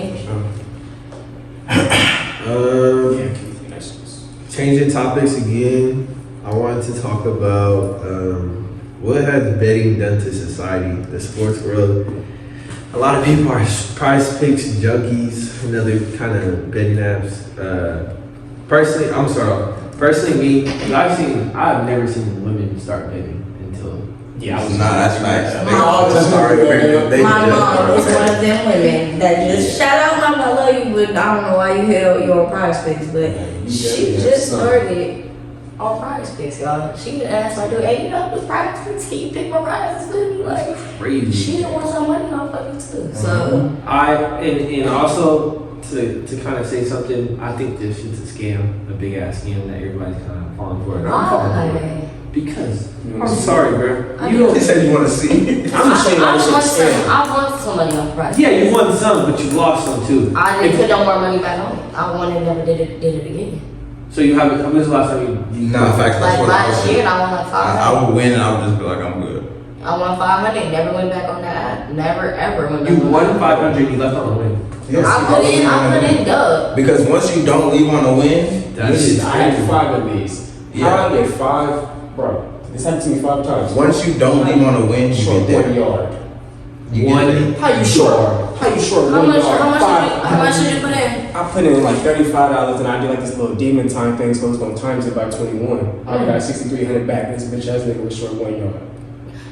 Changing topics again. I wanted to talk about what has betting done to society, the sports world. A lot of people are prize picks junkies and other kind of betting apps. Personally, me, I've never seen women start betting until. Yeah, I was Nah, that's nice. They My all just started My mom is one of them women that just shout out, mom, I love you, but I don't know why you held your prize picks, but she just started on prize picks, y'all. She would ask, like, hey, you know, the prize picks, can you pick my prizes for me? Like, Crazy. she didn't want some money off of it, too. So, and also to kind of say something, I think this shit's a scam, a big ass scam that everybody's kind of falling for. why? Because I'm sorry, bro. I You mean- don't. He said you want to see. I'm just saying I that won shit's some. scam. I won some money off prize. Yeah, you won some, but you lost some too. I didn't put no more money back on it. I won and never did it again. So you haven't. When was the last time you? Nah, facts. That's Like what I last would year, I won like I 500. would win and I would just be like, I'm good. I won 500. Never went back on that. Never ever went back. You on won that. 500. You left on the win. Yes, I put in dub. Because once you don't leave on a win, That shit's I had 5 of these. Yeah. How I get 5, bro? This happened to me 5 times. once you don't leave on a win, you Short get 1 there. yard. You One. get there. How you short? How you short How 1 much? yard? How much did you put in? I put in like $35 and I did like this little demon time thing, so it was gonna times it by 21. I got 6,300 back. This bitch ass nigga was short 1 yard.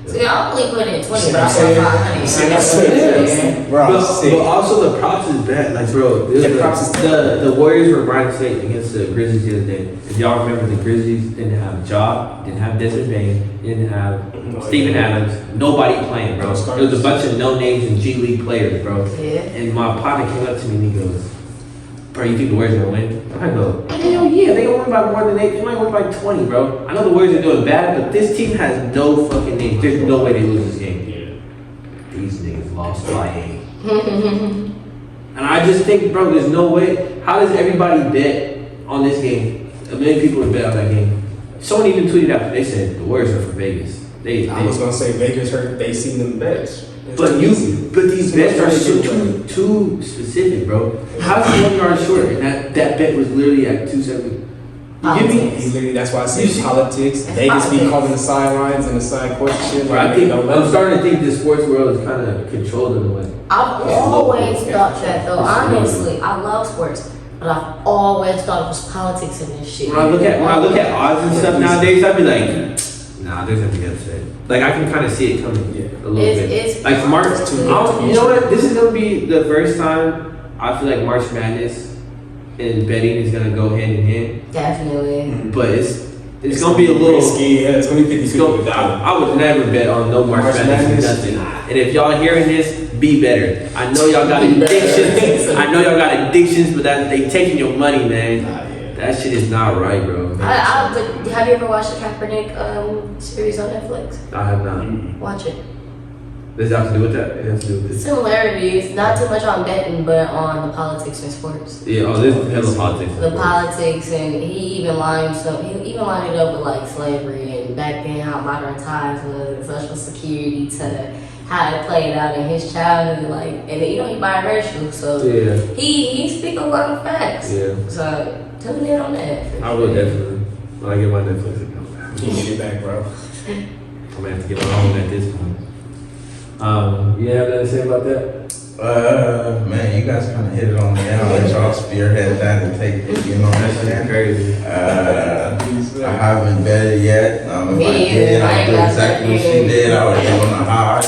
See, I only put in 20, See but I what I'm won saying? 500. See what I'm saying? Bro, I'm But sick. also the props is bad. Like, bro, Yeah, props is the Warriors were right state against the Grizzlies the other day. If y'all remember, the Grizzlies didn't have Ja, didn't have Desmond Bain, didn't have Steven Adams, nobody playing, bro. It was a bunch of no names and G League players, bro. Yeah. And my partner came up to me and he goes, "Bro, you think the Warriors gonna win?" I go, "Hell yeah, they gonna win by more than 8. They might win by 20, bro. I know the Warriors are doing bad, but this team has no fucking names. There's no way they lose this game." These niggas lost by 8. And I just think, bro, there's no way. How does everybody bet on this game? A million people would bet on that game. Someone even tweeted out, they said the Warriors are for Vegas. I was gonna say Vegas hurt. They seen them bets. But these bets are so too specific, bro. How's he 1 yard short? And that bet was literally at 270. You get me? He literally, that's why I say You see- politics. Vegas be politics. calling the sidelines and the side court shit. Bro, I think I'm starting to think the sports world is kind of controlled in a way. I've always thought that, though. Honestly, I love sports, but I've always thought it was politics in this shit. When I look at odds and stuff nowadays, I'd be like, nah, there's nothing upset. Like I can kind of see it coming a little bit. It's Like March, too you know what? This is gonna be the first time I feel like March Madness and betting is gonna go hand in hand. Definitely. But it's gonna be a little. risky. Yeah, it's gonna be 50 I would never bet on no March March Madness or Madness. nothing. And if y'all hearing this, be better. I know y'all got addictions. I know y'all got addictions, but that they taking your money, man. That shit is not right, bro. But have you ever watched the Kaepernick series on Netflix? I have not. Watch it. Does it have to do with that? It has to do with this. Similarities, not too much on betting, but on the politics in sports. Yeah. Oh, this is hella politics. The politics, and he even lined it up with like slavery and back then how modern times was and Social Security to how it played out in his childhood, like, and you know he biracial, so Yeah. he speak a lot of facts. Yeah. So tune in on that. for I will sure. definitely. When I get my Netflix account back. You get it back, bro. I'm gonna have to get my own at this point. You have nothing to say about that? Man, you guys kind of hit it on the head. I'll let y'all spearhead that and take it, you know what I'm saying? Crazy. I haven't betted yet. If Me I did, either. I I ain't would do got exactly what she nothing. did. I would give on the high.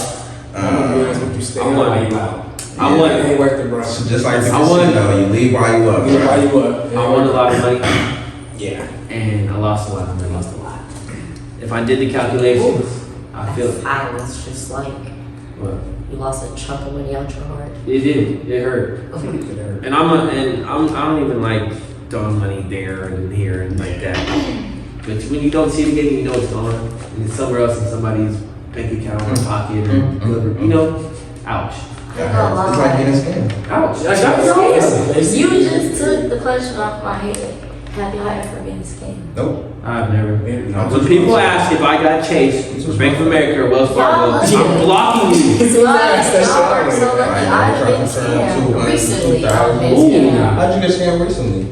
I'm gonna be honest with you, stay I want- while you out. I want- It ain't worth it, bro. So just like the I want- casino, you leave while you up. Leave while Right? you up. I won a lot of money Yeah. and I lost a lot of money. If I did the calculations, I feel I was just like, what? you lost a chunk of money out your heart. It did. It hurt. And I don't even like throwing money there and here and like that. But when you don't see it again, you know it's gone. And it's somewhere else in somebody's bank account or pocket or whatever. You know, ouch. That hurts. It's like getting scammed. Ouch. I got it. You just took the question off my head. Have y'all ever been scammed? Nope. I've never. I'm When people ask if I got chased from Bank of America or Wells Fargo, Yeah. I'm blocking you. So I've been scammed recently. I've been scammed. How'd you get scammed recently?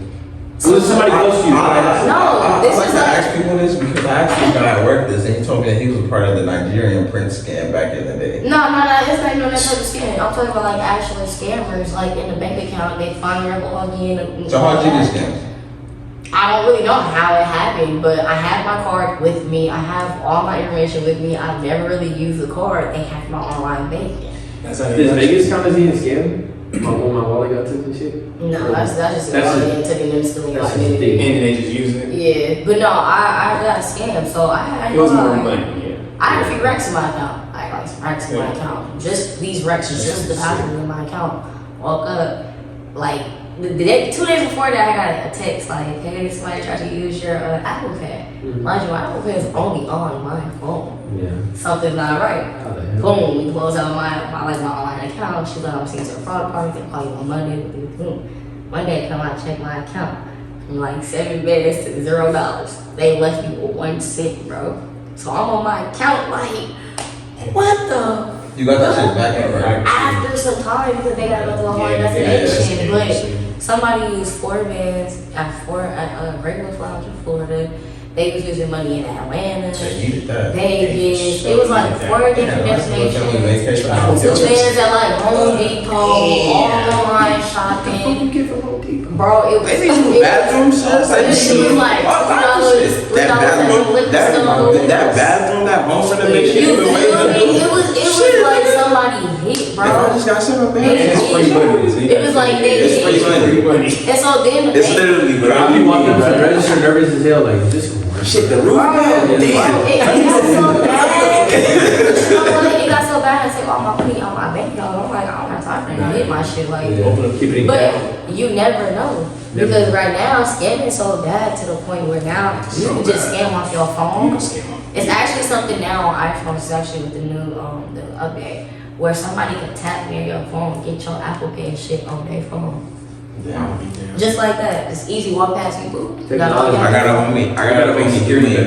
Was somebody close to you? No, this I like is to like- ask people this because I actually a guy at work this and he told me that he was a part of the Nigerian Prince scam back in the day. No, it's not even that type of scam. I'm talking about like actual scammers, like in the bank account, they find your login. So how'd you get scammed? I don't really know how it happened, but I have my card with me. I have all my information with me. I've never really used the card. They have my online banking. That's how Does Vegas count as being a scam? When my wallet got took and shit. No, that's just That's wallet just- and took it instantly. that's Like, just it. deep. And they just use it. Yeah, but no, I got scammed, so I had It was more like, money, yeah. I had a few racks in my account. I got some racks in my account. Just these racks, just the bathroom in my account. Woke up, like, the day, 2 days before that, I got a text like, hey, somebody tried to use your Apple Pay. Mind you, my Apple Pay is only on my phone. Yeah. Something's not right. How the hell? Boom, we close out my online account. She's like, I'm seeing some fraud party. They call you on Monday. Boom. Monday, come out, check my account. From like 7 minutes to $0. They left me with 1 cent, bro. So I'm on my account like, what the? You got that shit back, right? After some time, because they got to go through a whole investigation. But somebody used 4 bands at regular Lounge in Florida. They was using money in Atlanta, They needed that. Vegas. It was like 4 different destinations. Vacation. Two bands at like Home Depot, all online shopping. Bro, it was Bathroom shit? it was like All types of shit. $2 That bathroom, that home renovation, You you been feel waiting me? It was like somebody hit, bro. I just got sent a bag. It was like It's free nigga. money. And so then It's literally, but I be walking up to the register nervous as hell, like, this is worse. Shit, the roof Bro, down. it Damn. got so bad. You know what? It got so bad. I said, "Oh, my money on my bank account." I'm like, I don't have time for that. Hit my shit like. Open up, keep it in cash. But you never know because right now scamming is so bad to the point where now you can just scam off your phone. It's actually something now on iPhones. It's actually with the new the update where somebody can tap near your phone, get your Apple Pay and shit on their phone. Just like that. It's easy. Walk past you. Boop. Take all I got a homie. Security.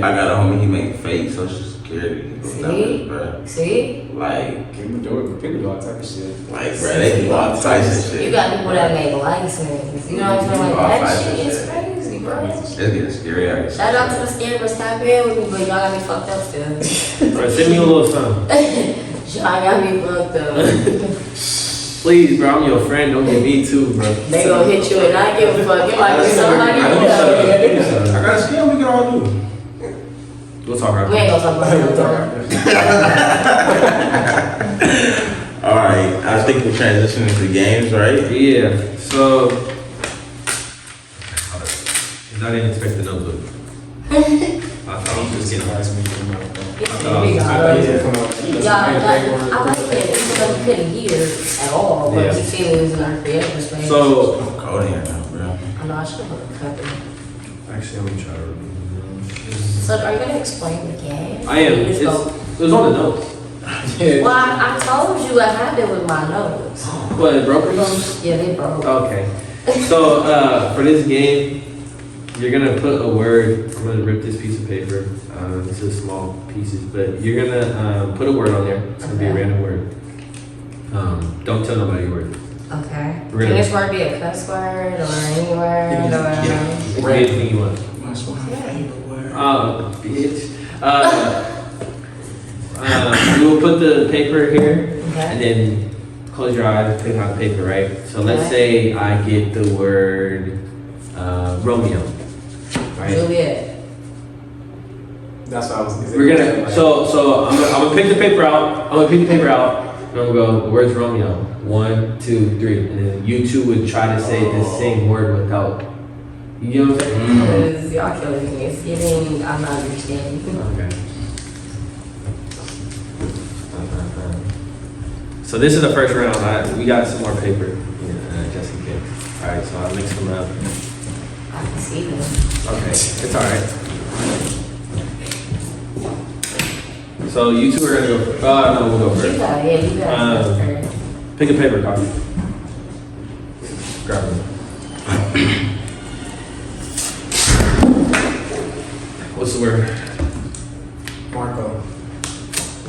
I got a homie. He make fake social security. See? Bro. See? Like, People do all type of shit. bro, they do all types of shit. You got people that make license. You know what I'm saying? Like that shit is crazy, bro. It's getting scary. I guess. Shout out to the scammers. Tap in with me, but y'all got me fucked up still. Bro, send me a little something. Y'all got me fucked up. Please, bro, I'm your friend. Don't get me too, bro. They gonna hit you and not give a fuck. You like somebody I else. got a scam we can all do. We'll talk right We ain't gonna talk about that. All right, I think we're transitioning to games, right? Yeah, so I didn't expect the notebook. I thought I was just getting I like it. You couldn't hear at all, but Yeah. you see it was in our creative space. So I'm cold in here now, bro. I know I should have cut it. actually, I'm gonna try to remove this. So are you gonna explain the game? I am. Just go. It was on the notes. Well, I told you what happened with my notes. What, it broke or something? Yeah, they broke. Okay. So for this game, you're gonna put a word. I'm gonna rip this piece of paper into small pieces, but you're gonna put a word on there. It's gonna be a Okay. random word. Don't tell nobody your word. Okay. We're Can gonna- this word be a cuss word or any word? It can be anything you want. Bitch. You will put the paper here, and then close your eyes, pick out the paper, right? So let's say I get the word Romeo, right? Juliet. That's what I was. We're gonna so I'm gonna pick the paper out. I'm gonna pick the paper out. And I'm gonna go. The word's Romeo. 1, 2, 3, and then you two would try to say the same word without. You know what I'm saying? Because y'all killing me. It's giving, I'm not understanding. Okay. So this is the first round. We got some more paper, just in case. All right, so I'll mix them up. I can see them. Okay, it's all right. So you two are gonna go. No, we'll go You first. got it. Yeah, you got it. Pick a paper copy. Grab them. What's the word? Marco.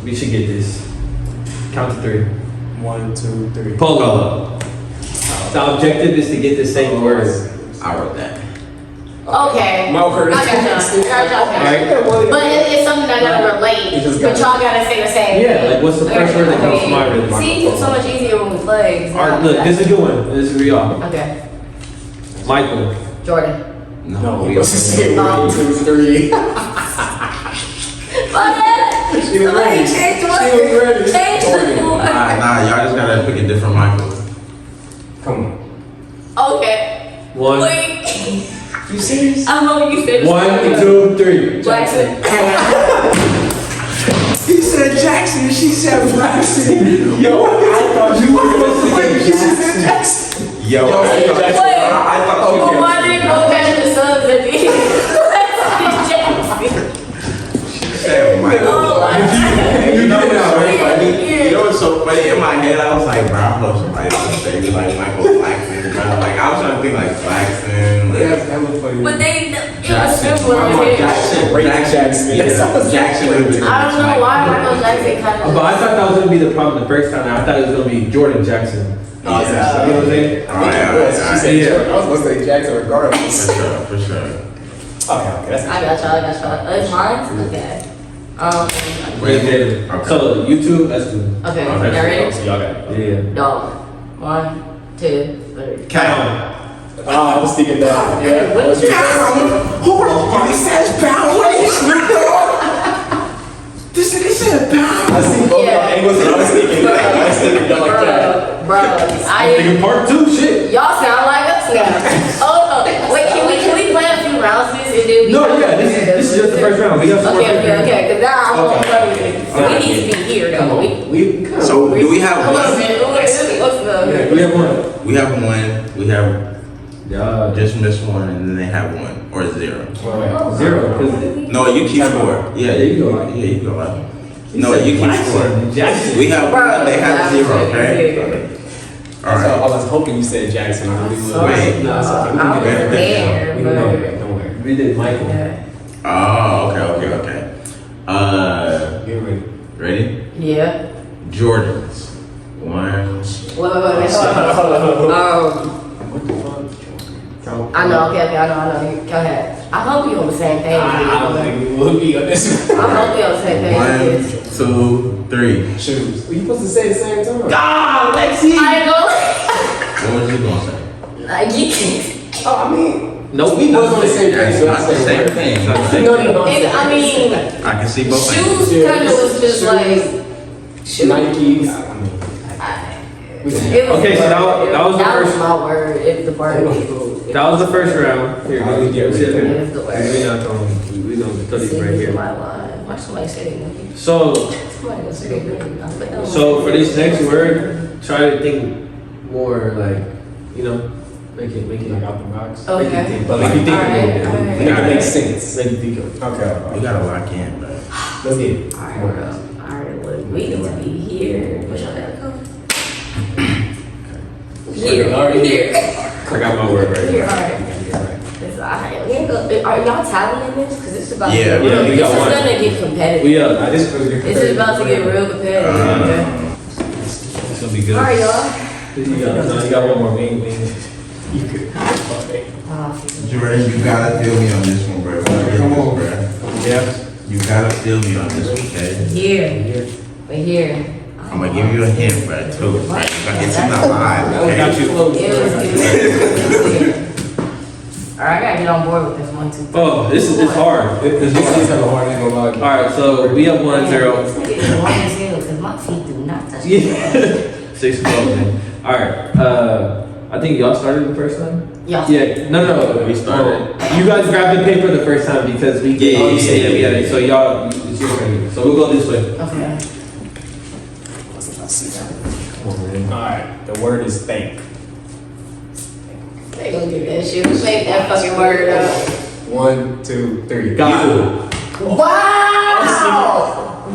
We should get this. Count to 3. 1, 2, 3. Polo. The objective is to get the same word. I wrote that. Okay. My word. I got y'all. Alright? But it's something I gotta relate. just But y'all gotta say the same Yeah, thing. like what's the first word that comes to mind with See, it's so much easier when we play. 'cause Alright, now- look, this is a good one. This is for y'all. Okay. Michael. Jordan. No, we we was say 1, 2, 3. She was ready. Change the She was word. ready. Change the word. Nah, y'all just gotta pick a different Michael. Come on. Okay. One. Wait. You serious? I'm hoping you said 1, 2, 3. Jackson. He said Jackson and she said Jackson. Yo, I thought you were going to say Jackson. Yo, I Wait. thought you Well, why didn't go catch the Suns at the Jackson? said Michael. Oh, You know what's so funny? Yeah. You know what's so funny? In my head, I was like, bro, I hope somebody else say like Michael Blackson, bro. Like, I was trying to think like Blackson. Like, Yeah, that was funny. But they, it was Jackson. simple in my head. Jackson. Jackson. Yes, I was Jackson. I don't know why Michael Jackson kind of. But I thought that was gonna be the problem the first time. I thought it was gonna be Jordan Jackson. You know what I'm saying? All right. She said Jackson. I was going to say Jackson regardless. For sure. Okay, that's I got y'all. It's mine? Okay. Right there. Okay. So YouTube, that's good. Okay, Oh, y'all that's ready? So y'all got it. Yeah. Dog. 1, 2, 3. Count. I was thinking that. Yeah. What did you say? Hold on. He says pound. What are you Snoop Dogg? This nigga said pound. I see both Yeah. y'all angles and I was thinking like that. Bro, Thinking part 2, shit. y'all sound like us now. Oh, wait, can we play a few rounds of this and then we No, yeah, this is just the first round. We got some more. Okay, because now I'm on everything. So we need to be here though. So do we have Come on, one? man. What's the We have one. We have one. We have Yeah. just missed one, and then they have one or 0. 0. 'cause No, you keep 4. Yeah, There you go. Yeah, you go. No, you keep 4. Jackson. We have one. They have 0. Okay. All So I right. was hoping you said Jackson. I really would. Wait. No, it's okay. I was better. there, We can go back. Don't worry. We did Michael. Oh, okay. Get ready. Ready? Yeah. Jordans. 1. Wait. What the fuck? I know. Okay. I know. Go ahead. I hope you on the same page. I don't think we will be on this I hope you on the same page. 1, 2, 3. shoes. Well, you supposed to say the same time. Ah, Lexi. I go. What was you gonna say? Like you. Oh, I mean, No, we was on the same page. It's not the same thing. It's not the same No, thing. no, no. I mean, I can see both things. shoes kind of was just like. Shoes. Nikes. I mean, It was, Okay, so that was the that first- was my word. It's the word. That was the first round. Here, I would get rid of sit that. here. It's the word. We not gonna put these right here. My line. Why somebody say it? So, Somebody gonna say it. so for this next word, try to think more like, you know, make it like out the box. Okay. Make you think, but make you think a little bit. Alright. Make it make sense. Make you think of it. Okay. We gotta lock in, bro. Let's get it. Alright, look, we need to be here. What's your name? Here. Alright, Here. I got my word right Here, here. alright. Are y'all tallying this? Because it's about Yeah, to we get got this is one. gonna get competitive. We up. This is This is about to get real competitive. It's gonna be good. Alright, y'all. You got one more. We ain't- You could. Okay. Jordan, you gotta feel me on this one, bro. Come on, bro. Yeah. You gotta feel me on this one, okay? Here. We're here. I'm gonna give you a hint, bro, too. Right? It's in the eye, We okay? got you. It was Alright, I gotta get on board with this 1, 2, 3. Oh, this is hard. This is kind of hard. I ain't gonna lie. All right, so we up 1-0. This nigga is one and zero because my feet do not touch the Yeah. 6-12, man. All right. I think y'all started the first time. Y'all. Yeah. No. We started. You guys grabbed the paper the first time because we Yeah. yeah. So y'all, it's your turn. So we'll go this way. Okay. Alright. The word is thank. They gonna get that shit. Who made that fucking word up? 1, 2, 3. God. Wow!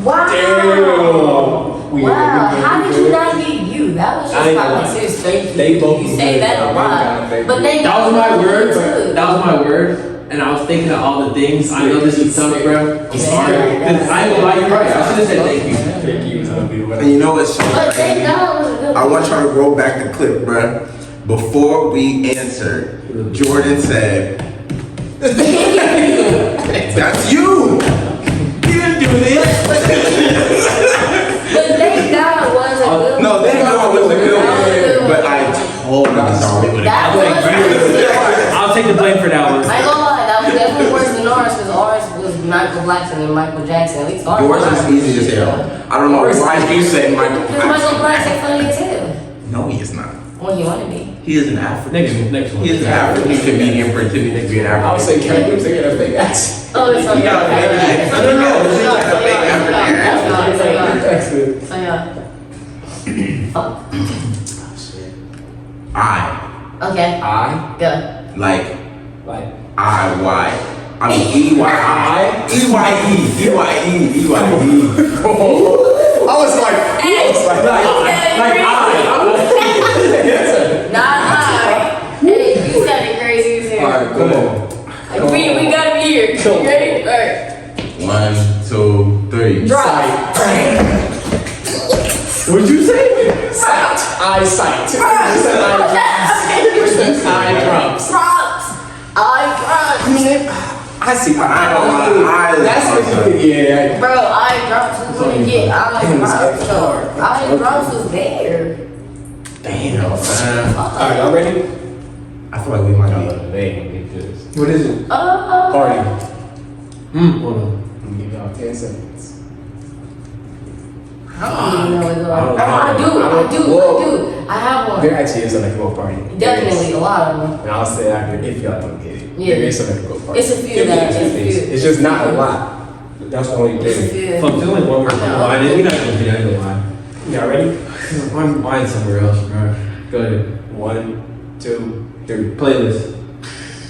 Wow! We Wow! good, How we did good. you not get you? That was I just ain't my gonna lie. considered thank you. They both You was say good. that a Oh my lot, God, they but good. they That was my word. too. That was my word. And I was thinking of all the things. I know this is tough, bro. I'm sorry. Because I ain't gonna lie, you're right. I should have said thank you. Thank you. It's gonna be what And you know what's so But thank crazy? God it was a good I want y'all to roll back the clip, bro. Before we answered, Jordan said, "That's you. You didn't do this." But thank God it was a good No, they know it was a good That was a good one, but I told them that's all we would That have. was I'll take the blame for that one. I ain't gonna lie, that was definitely worse than ours because ours was Michael Blackson and Michael Jackson. At least ours Yours is easy as hell. I don't know why you say Michael Because Michael Blackson. Blackson funny as hell. No, he is not. When he wanted me. He is an African. Next one. He is an African comedian pretending to be an I would African. say Karen Williams, they got a fake accent. Oh, it's okay. Yeah, I don't know. It's like a fake African. So yeah. Fuck. Okay. Go. Like Like, I-Y. I mean E-Y-I. E-Y-E. E-Y-E. E-Y-E. I was like, Not I. Hey, you sounded crazy as hell. Alright, come on. Like, we gotta be here. You ready? Alright. 1, 2, 3. Drop. What'd you say? Sight. Eyesight. You said eye drops. You said eye drops. Props. I I see. I don't know. That's what you yeah. Bro, I drops was when you get I drops though. I drops was there. Damn. Alright, y'all ready? I feel like we might be. What is it? Party. Hold on. I'm gonna give y'all 10 seconds. I do. I have one. There actually is a like go party. Definitely a lot of them. And I'll say after if y'all don't get it. Yeah. There is some like go party. It's a few that it's a few. It's just not a lot. That's the only It's a thing. few. Fuck, there's only one more. Okay. We're not gonna do that. I ain't gonna lie. Y'all ready? Mine's somewhere else, bro. Go ahead. 1, 2, 3. Playlist.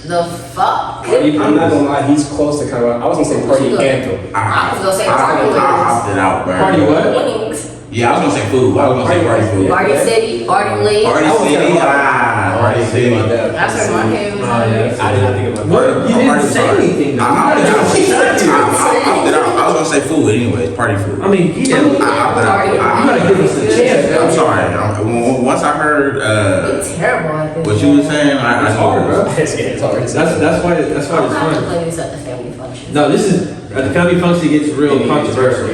The fuck? Party I'm not gonna playlist. lie, he's close to kind of. I was gonna say party anthem. I was gonna say I party opted out, bro. Party what? wings. Yeah, I was gonna say food. I was gonna say party food. Party city, party league. Party city. Party city. That's what my kid was Oh, on. yeah. I did not think about What? You didn't say anything though. I opted out. I was gonna say food anyway. Party food. I mean, he didn't. I opted out. You gotta give us a chance. I'm sorry. Once I heard It's terrible at this. what you were saying, I It's hard, know. bro. It's hard. That's why I'm it's gonna have to fun. play this at the family function. No, this is at the family function. It gets real controversial. I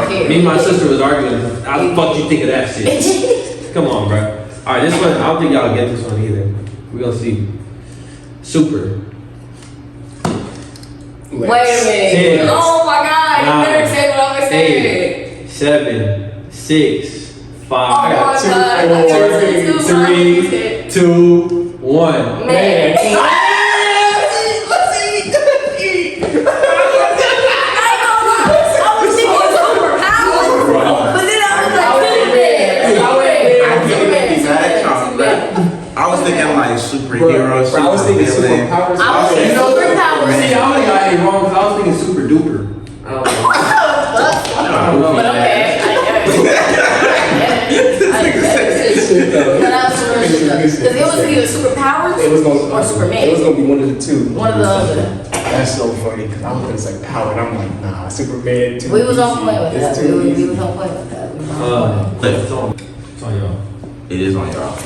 don't care. Me and my sister was arguing. How the fuck you think of that shit? Come on, bro. All right, this one. I don't think y'all get this one either. We gonna see. Super. Wait a minute. Ten. Oh my god, you better say what I'm gonna say. 8, 7, 6, 5, Oh my god. 4, 3, 2, 1. Man. I was thinking superpowers, but then I was like, I was thinking like superheroes. I was thinking supervillain. superpowers. I was thinking superpowers. See, I only got it wrong because I was thinking super duper. But okay, but I was because it was either superpowers It was gonna or Superman. It was gonna be one of the two. One of the other. That's so funny because I was gonna say power and I'm like, nah, Superman. We was on play with It's that. too We easy. was on play with that. We was on play. It's on y'all. It is on y'all.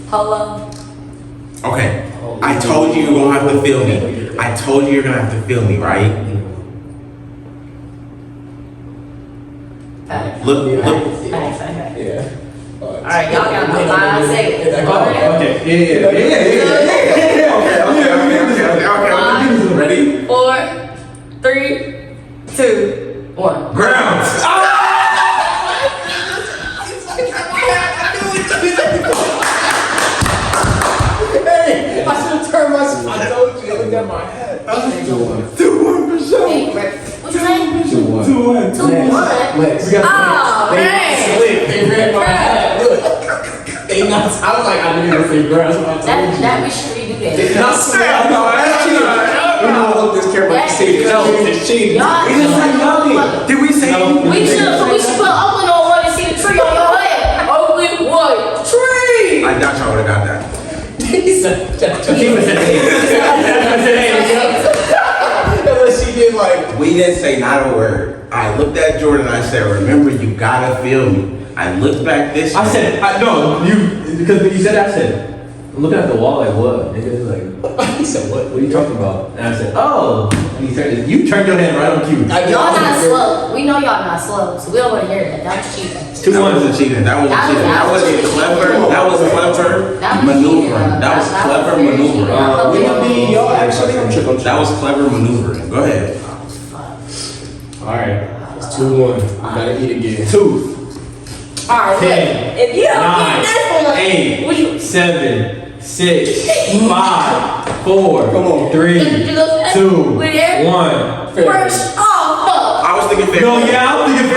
Hello. Okay. I told you you're gonna have to feel me. I told you you're gonna have to feel me, right? Look. Thanks. Yeah. Alright, y'all got me 5 seconds. Okay. Okay. Ready? 4, 3, 2, 1. Grounds. Hey, I should have turned my. I told you, look at my head. 2-1 for sure. Hey, Brett, what you saying? 2-1. 2-1. 2-1. Lex. Oh, man. They read my head. Look. They not. I was like, I didn't even figure out. That we should redo that. Not say I know. That's cheating. You know, I hope this camera can see it. It's cheating. Y'all- We just said nothing. Did we say anything? We should put Oakland on one and see the tree on your head. Oakland, what? Tree! I doubt y'all would've got that. He said, unless she did like. We didn't say not a word. I looked at Jordan and I said, remember, you gotta feel me. I looked back this I way. said, no, because when you said that, I said, I'm looking at the wall like, what? Nigga, like, He said what? what are you talking about? And I said, oh. And you turned your head right on cue. Y'all not slow. We know y'all not slow, so we don't want to hear that. That was cheating. 2-1. That wasn't cheating. That wasn't cheating. That was clever. That was clever That was maneuvering. cheating. That was clever very maneuvering. cheating. Y'all actually. That was clever maneuvering. Go ahead. Alright, it's 2-1. You gotta eat again. 2, Alright, 10, if you don't 9, get this one, 8, what you 7, 6, 5, 4, Come on. 3, 2, With it? 1. First off, I was thinking fair. No, yeah, I'm thinking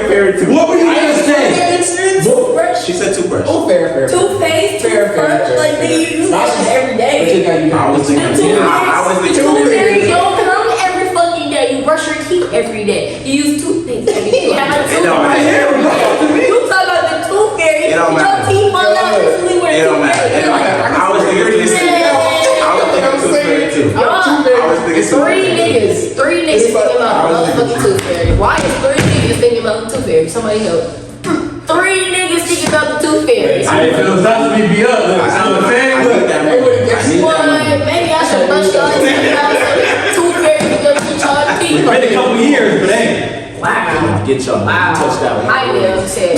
fairy too. What were you gonna say? toothbrush, She said toothbrush. Oh, fair. toothpaste, Fair, toothbrush, like fair. they use that shit every day. I was thinking. I was thinking. Toothpaste don't come every fucking day. You brush your teeth every day. You use toothpaste every day. You have a toothbrush every day. You talk about the tooth fairy. It don't Your matter. teeth fall out recently with a It don't matter. toothpaste. It don't matter. I was thinking tooth fairy too. I was thinking Three niggas thinking about the motherfucking tooth fairy. Why is 3 niggas thinking about the tooth fairy? Somebody help. 3 niggas thinking about the tooth fairy. I didn't feel it's not to be beat up. Look, I'm saying, look. Maybe I should brush y'all teeth out so the tooth fairy can go to y'all teeth. It's been a couple years, but ain't. Wow. Get y'all. Wow. Touch that one. I will say.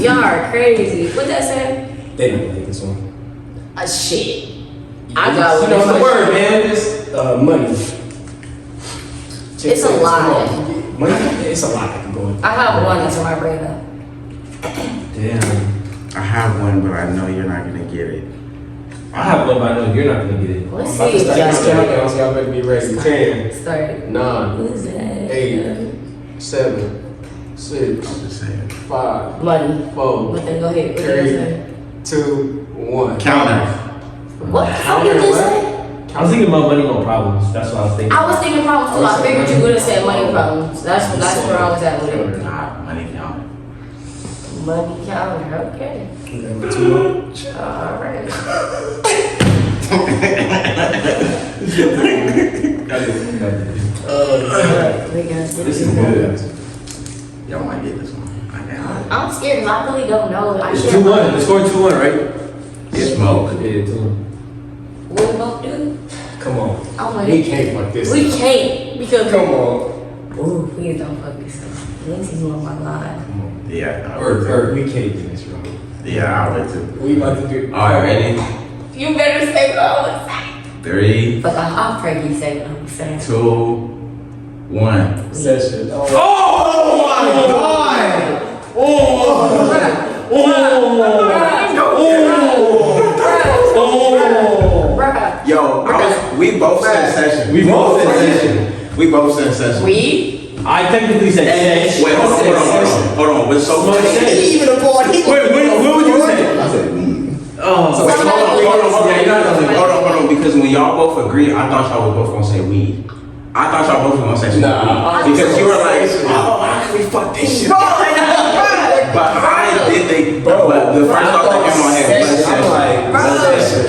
Y'all are crazy. What that say? They don't get this one. Shit. I got You know one. the word, man. It's money. It's a lot. Money. It's a lot that can go in. I have one that's on my brain though. Damn. I have one, but I know you're not gonna get it. I have one, but I know you're not gonna get it. Let's I'm about to see. start this Y'all countdown, so y'all better be ready. 10, start. 9, Who's that? 8, 7, 6, I'm just saying. 5, Money. 4, What then? Go ahead. What did you say? 2, 1. Counter. What the fuck did you say? I was thinking about money on problems. That's what I was thinking. I was thinking problems too. I figured you would have said money problems. That's where I was at with it. Nah, money counter. Money counter. Okay. Number 2. All right. This is good. Y'all might get this one. I got it. I'm scared because I really don't know. I It's should 2-1. The score 2-1, right? It's smoke. Yeah, 2-1. What we both do? Come on. I want We it. can't fuck this We up. can't because. Come on. Ooh, please don't fuck this up. Lindsay's on my line. Yeah. Or we can't do this, bro. Yeah, I'll wait too. We about to do. Alright, ready? You better say what I was saying. 3, But I'll pray you say what I'm saying. 2, 1. Session. Oh my god! Bruh. Yo, we both said session. We both said session. We both said session. We? I technically said sesh. Wait, hold on. What's so Smoke funny? sesh. Even a boy. Wait, what would you say? I said weed. Oh, Wait, hold on, because when y'all both agreed, I thought y'all were both gonna say weed. I thought y'all both were gonna say Nah. weed. Because you were like, oh, how can we fuck this shit? But I did think, but the first thought that came on head was session. Bro,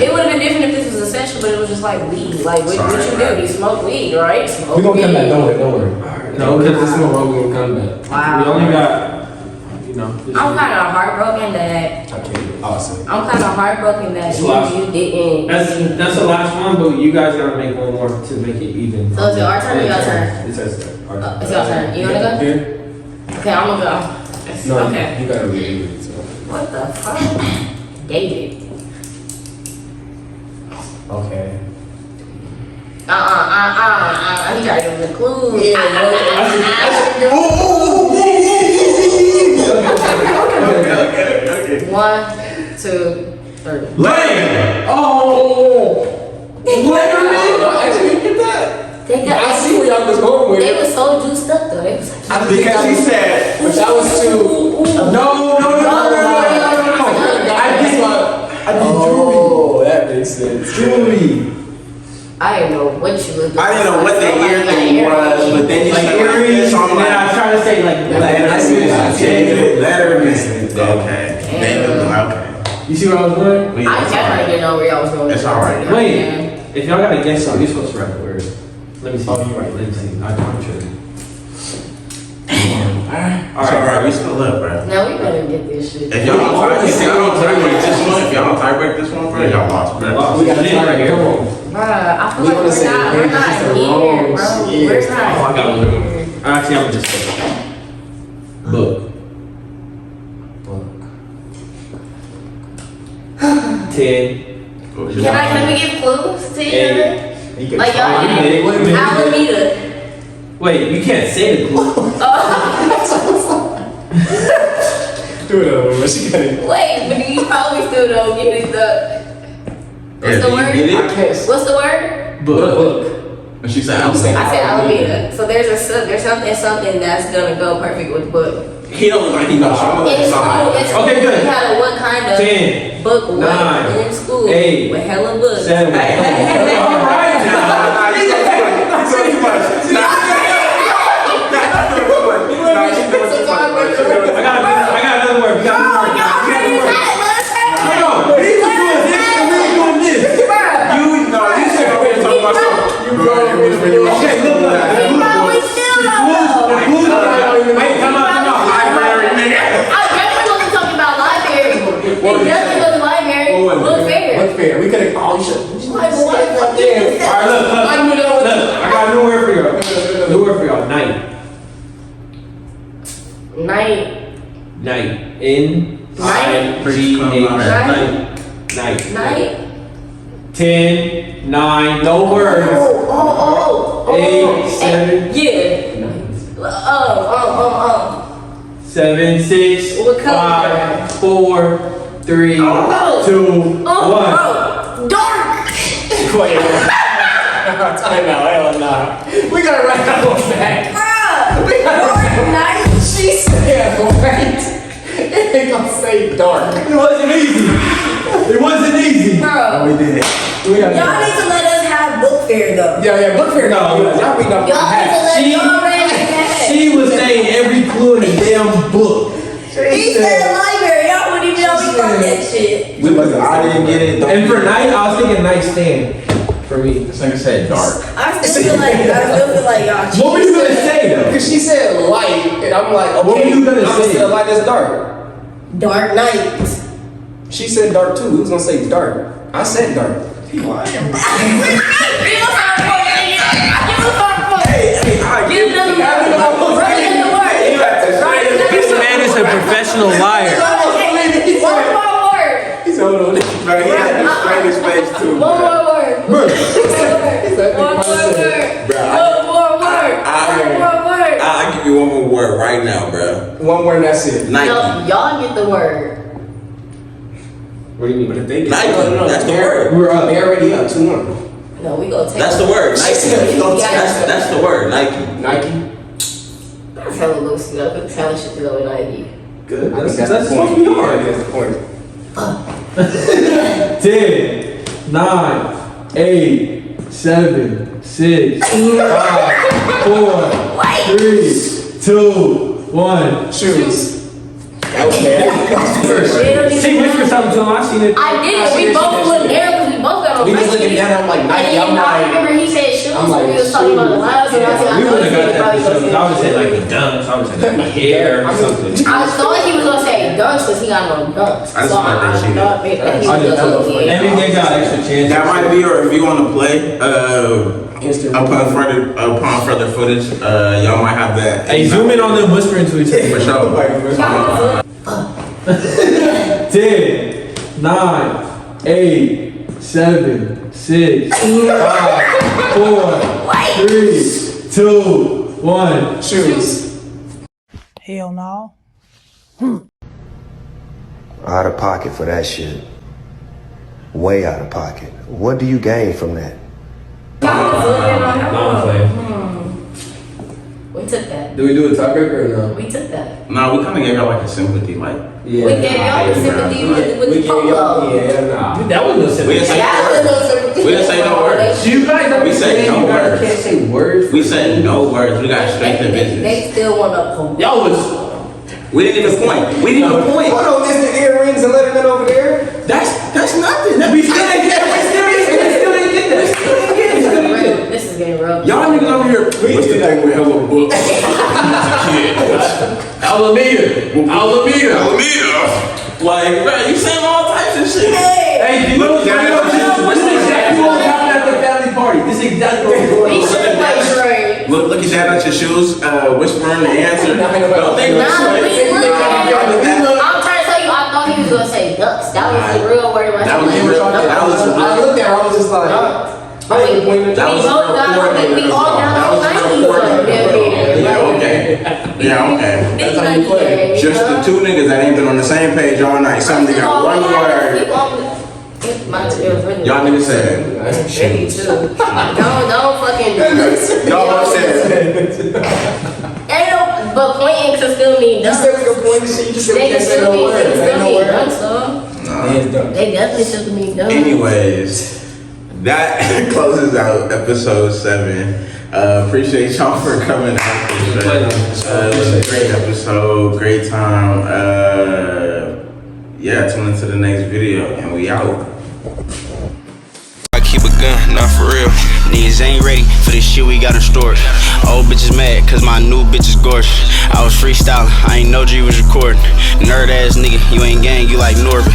it would have been different if this was a session, but it was just like weed. Like, what you do? You smoke weed, right? Smoke We gonna come weed. back. Don't worry. No, because this is no wrong. We gonna come back. Wow. we only got, you know. this I'm is- kind of heartbroken that Okay. Awesome. I'm kind of heartbroken that It's the last- you didn't. That's the last one, but you guys gotta make one more to make it even. So is it our turn or your turn? It's our turn. Our turn. It's your turn. You wanna go? Here? Okay, I'm gonna go. No, Okay. you gotta read it. So. What the fuck? David. Okay. He tried to give me clues. Okay. 1, 2, 3. Lane! Oh! Actually, get that. They got. I see where y'all was going with They it. was so juiced up though. They was like. Because she said, But that was too. No. I did jewelry. Oh, that makes sense. Jewelry. I didn't know what you was doing. I didn't know what the ear thing was, but then you Like said earrings, so I'm and then I like, try to say like I see what you're saying. Letterman. Okay. You see where I was going? I definitely didn't know where y'all was going. It's alright. Wait, if y'all gotta guess something, you're supposed to write the word. Let me see. Oh, you're right. Let me see. I'm sure. Alright, we still up, bro. Now we better get this shit. If y'all don't tie break this one, bro, y'all lost, bro. We gotta try right. Come on. Bruh, I feel We like wanna say we're it's not just a here, wrong bro. shit. We're Oh, I got not one. here. Actually, I'm just saying. Book. 10. Can we give clues to each other? You can Like y'all try. did. Alameda. Wait, you can't say the clue. Do it over. She got it. Wait, but you probably still don't get it. What's the word? I can't. What's the word? Book. And she said, I said Alameda. So there's something that's gonna go perfect with book. he don't look like he knows. I'm gonna let In you school, in school, Okay, good. we had a what kind of 10, book? What 9, in school? 8, with hella books. 7. All right now. I got another word. We got another word. No, we ain't doing this. You said we're talking about something. Okay, look. Wait, come on. I definitely wasn't talking about library. It definitely wasn't library. Book fair. Book fair. We could have all you should. Like, what the fuck you All right, look. I got a new word for y'all. New word for y'all. Night. Night. 10, 9, no words. Oh. 8, 7. Yeah. 7, 6, What color? 5, 4, 3, 2, 1. Dark. Wait. Time out. Hell nah. We gotta write that one back. We gotta Night. She said right. It ain't gonna say dark. It wasn't easy. Bro. We did it. We gotta Y'all need to let us have book fair though. Yeah, book fair. No. Y'all read up. Y'all need to let She- y'all read that. She was saying every clue in the damn book. He said library. Y'all wouldn't even know we from that shit. I didn't get it. And for night, I was thinking nightstand. For me. This nigga said dark. I still feel like y'all. What were you gonna say though? Because she said light, and I'm like, okay. What were you gonna say? Say light is dark. Dark night. She said dark too. We was gonna say dark. I said dark. This man is a professional liar. One more word. He's hold on. Bro, he had the straightest face too. One more word. One more word. I'll give you one more word right now, bro. One word, that's it. Nike. No, y'all get the word. What do you mean? But if they get Nike, that's the word. We're up. They already up 2-1. No, we gonna take That's the word. Nike. Yeah. That's the word. Nike. Nike. That's hella loose. You gotta put the talent shit together with Nike. Good. I think That's the what point. we Yeah, are. that's the point. 10, 9, 8, 7, 6, 5, 4, 3, 2, 1. Shoes. That was bad. She whispered something to him. I seen it. I did it. We both looked down because we both got on We was Nike. looking down, I'm like, Nike, I'm And then I like- remember he said shoes. I'm like, we was talking about the last one. I said, I We know wouldn't he have got probably that gonna for I would say. say like the dunks. I would say like the hair or something. I thought he was gonna say dunks because he got no dunks. I just So like that shit. thought maybe he I was didn't gonna know. say, Maybe they got extra chances. That might be, or if you want to play, Instant upon further footage, y'all might have that. Hey, zoom in on them whispering to each For other. sure. 10, 9, 8, 7, 6, 5, 4, 3, 2, 1. Shoes. Hell no. Out of pocket for that shit. Way out of pocket. What do you gain from that? We took that. Do we do a tiebreaker or no? We took that. No, we kind of gave y'all like a sympathy, like. Yeah. We gave y'all the sympathy with the polo. Yeah, nah. That was no We sympathy. didn't say That no was no words. sympathy. We didn't say no words. You guys We said no you guys words. can't say words. We said no words. We got straight to business. They still want to polo. Y'all was. We didn't even point. We didn't even point. What on Mr. Earrings and Letterman over there? That's nothing. We still didn't get it. We still didn't get that. We still didn't get it. This is getting rough. Y'all niggas over here. What's the thing with hella books? Alameda. Like, bro, you saying all types of shit. Hey, you know this is exactly what happened at the family party. This is exactly what was going We on. should have played charades. Look at that at your shoes, whispering the answer. Don't think Nah, I'm trying to tell you, I thought he was gonna say ducks. That was the real word. That was the real- that was the real- I looked there, I was just like, ain't pointing That was a recording. We all got That was a 90s recording. on. Yeah, okay. Yeah, okay. That's how you play. Just the two niggas that ain't been on the same page all night. Somebody got one word. Y'all niggas said, shoot. Don't fucking do this. Y'all said, Ain't no, but pointing can still mean You dumb. said we can point and shit, you just said we They can't can say still no mean, word. they can Ain't still no mean word. dumb, so. Yeah, it's dumb. They definitely should mean dumb. anyways, that closes out episode 7. Appreciate y'all for coming out. It was a great episode, great time. Yeah, tune into the next video, and we out. I keep a gun, not for real. Niggas ain't ready for this shit we got in storage. Old bitches mad cause my new bitch is gorgeous. I was freestyling, I ain't know G was recording. Nerd ass nigga, you ain't gang, you like Norbit.